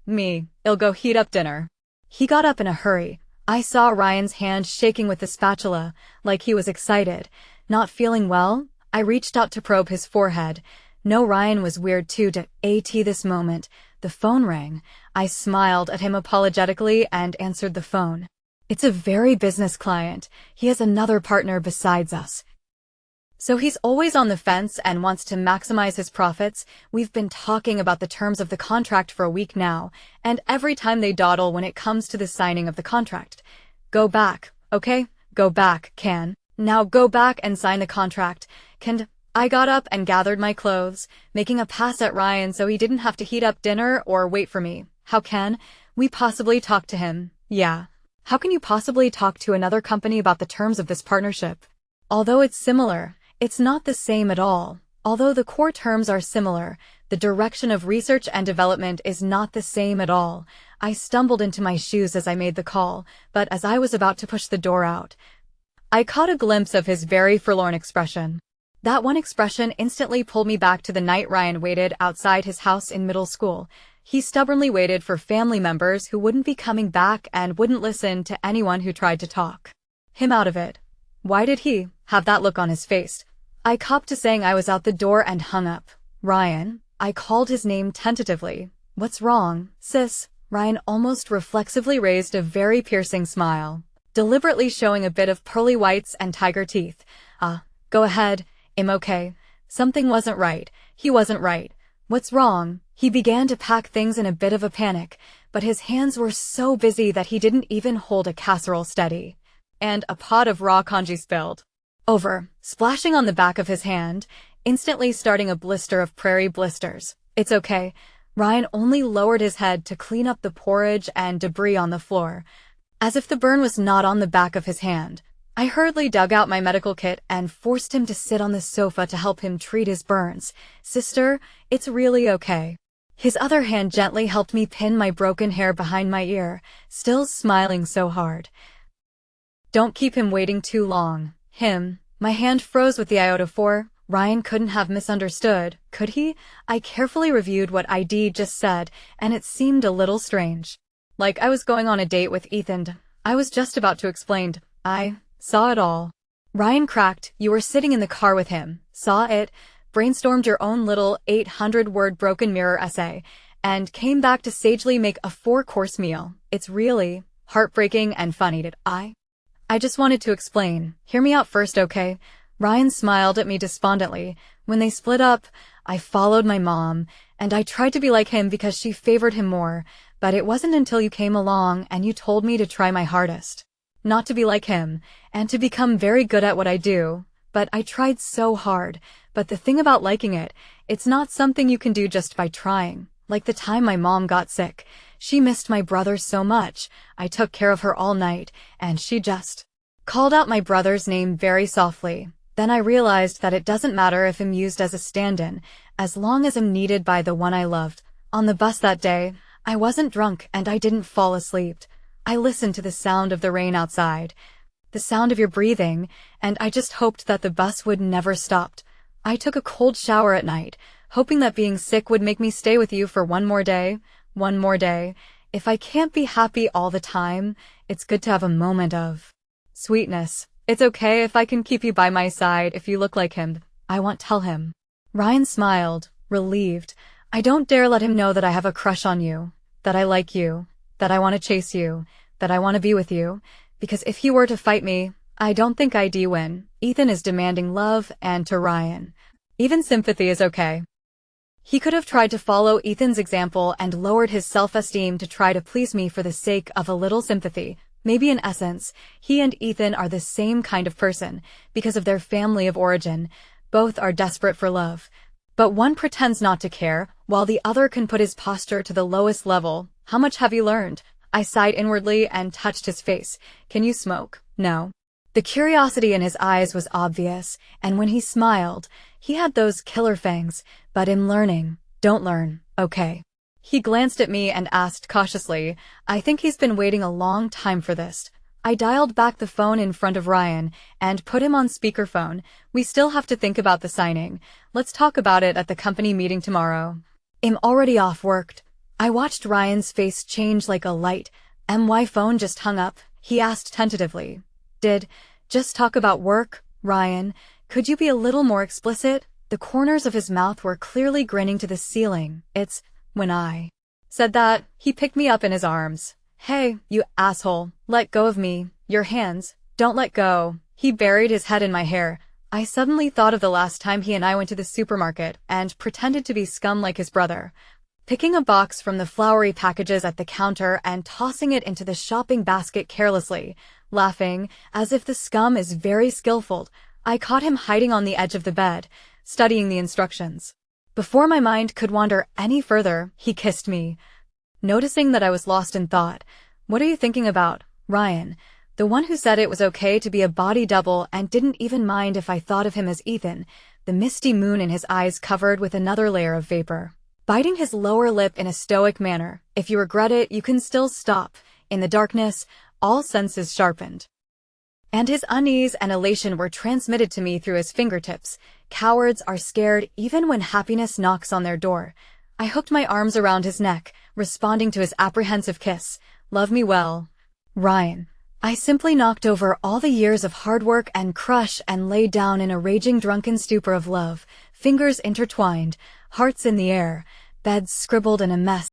Me. I'll go heat up dinner. He got up in a hurry. I saw Ryan's hand shaking with the spatula, like he was excited. Not feeling well? I reached out to probe his forehead. No, Ryan was weird too. This moment, the phone rang. I smiled at him apologetically and answered the phone. It's a very business client. He has another partner besides us. So he's always on the fence and wants to maximize his profits. We've been talking about the terms of the contract for a week now, and every time they dawdle when it comes to the signing of the contract. Go back, okay? Go back, Can. Now go back and sign the contract. Can. I got up and gathered my clothes, making a pass at Ryan so he didn't have to heat up dinner or wait for me. How can we possibly talk to him? Yeah. How can you possibly talk to another company about the terms of this partnership? Although it's similar, it's not the same at all. Although the core terms are similar, the direction of research and development is not the same at all. I stumbled into my shoes as I made the call, but as I was about to push the door out, I caught a glimpse of his very forlorn expression. That one expression instantly pulled me back to the night Ryan waited outside his house in middle school. He stubbornly waited for family members who wouldn't be coming back and wouldn't listen to anyone who tried to talk him out of it. Why did he have that look on his face? I copped to saying I was out the door and hung up. Ryan. I called his name tentatively. What's wrong, sis? Ryan almost reflexively raised a very piercing smile, deliberately showing a bit of pearly whites and tiger teeth. Go ahead. I'm okay. Something wasn't right. He wasn't right. What's wrong? He began to pack things in a bit of a panic, but his hands were so busy that he didn't even hold a casserole steady. And a pot of raw congee spilled over, splashing on the back of his hand, instantly starting a blister of prairie blisters. It's okay. Ryan only lowered his head to clean up the porridge and debris on the floor, as if the burn was not on the back of his hand. I hurriedly dug out my medical kit and forced him to sit on the sofa to help him treat his burns. Sister, it's really okay. His other hand gently helped me pin my broken hair behind my ear, still smiling so hard. Don't keep him waiting too long. My hand froze with the iota 4. Ryan couldn't have misunderstood, could he? I carefully reviewed what ID just said, and it seemed a little strange. Like I was going on a date with Ethan. I was just about to explain. I saw it all. Ryan cracked. You were sitting in the car with him, saw it, brainstormed your own little 800-word broken mirror essay, and came back to sagely make a 4-course meal. It's really heartbreaking and funny. I just wanted to explain. Hear me out first, okay? Ryan smiled at me despondently. When they split up, I followed my mom, and I tried to be like him because she favored him more, but it wasn't until you came along and you told me to try my hardest not to be like him, and to become very good at what I do. But I tried so hard. But the thing about liking it, it's not something you can do just by trying. Like the time my mom got sick. She missed my brother so much. I took care of her all night, and she just called out my brother's name very softly. Then I realized that it doesn't matter if I'm used as a stand-in, as long as I'm needed by the one I loved. On the bus that day, I wasn't drunk and I didn't fall asleep. I listened to the sound of the rain outside, the sound of your breathing, and I just hoped that the bus would never stop. I took a cold shower at night, hoping that being sick would make me stay with you for one more day. One more day. If I can't be happy all the time, it's good to have a moment of sweetness. It's okay if I can keep you by my side if you look like him. I won't tell him. Ryan smiled, relieved. I don't dare let him know that I have a crush on you, that I like you, that I want to chase you, that I want to be with you, because if he were to fight me, I don't think I'd win. Ethan is demanding love, and to Ryan, even sympathy is okay. He could have tried to follow Ethan's example and lowered his self-esteem to try to please me for the sake of a little sympathy. Maybe in essence, he and Ethan are the same kind of person, because of their family of origin. Both are desperate for love. But one pretends not to care, while the other can put his posture to the lowest level. How much have you learned? I sighed inwardly and touched his face. Can you smoke? No. The curiosity in his eyes was obvious, and when he smiled, he had those killer fangs. But I'm learning. Don't learn, okay? He glanced at me and asked cautiously, "I think he's been waiting a long time for this." I dialed back the phone in front of Ryan and put him on speakerphone. "We still have to think about the signing. Let's talk about it at the company meeting tomorrow." I'm already off work. I watched Ryan's face change like a light. "My phone just hung up," he asked tentatively. "Did just talk about work, Ryan? Could you be a little more explicit?" The corners of his mouth were clearly grinning to the ceiling. "It's when I said that," he picked me up in his arms. "Hey, you asshole, let go of me. Your hands, don't let go." He buried his head in my hair. I suddenly thought of the last time he and I went to the supermarket and pretended to be scum like his brother, picking a box from the flowery packages at the counter and tossing it into the shopping basket carelessly, laughing as if the scum is very skillful. I caught him hiding on the edge of the bed, studying the instructions. Before my mind could wander any further, he kissed me. Noticing that I was lost in thought, "What are you thinking about, Ryan? The one who said it was okay to be a body double and didn't even mind if I thought of him as Ethan," the misty moon in his eyes covered with another layer of vapor. Biting his lower lip in a stoic manner, "If you regret it, you can still stop." In the darkness, all senses sharpened, and his unease and elation were transmitted to me through his fingertips. Cowards are scared even when happiness knocks on their door. I hooked my arms around his neck, responding to his apprehensive kiss. "Love me well, Ryan." I simply knocked over all the years of hard work and crush and lay down in a raging drunken stupor of love, fingers intertwined, hearts in the air, beds scribbled in a mess.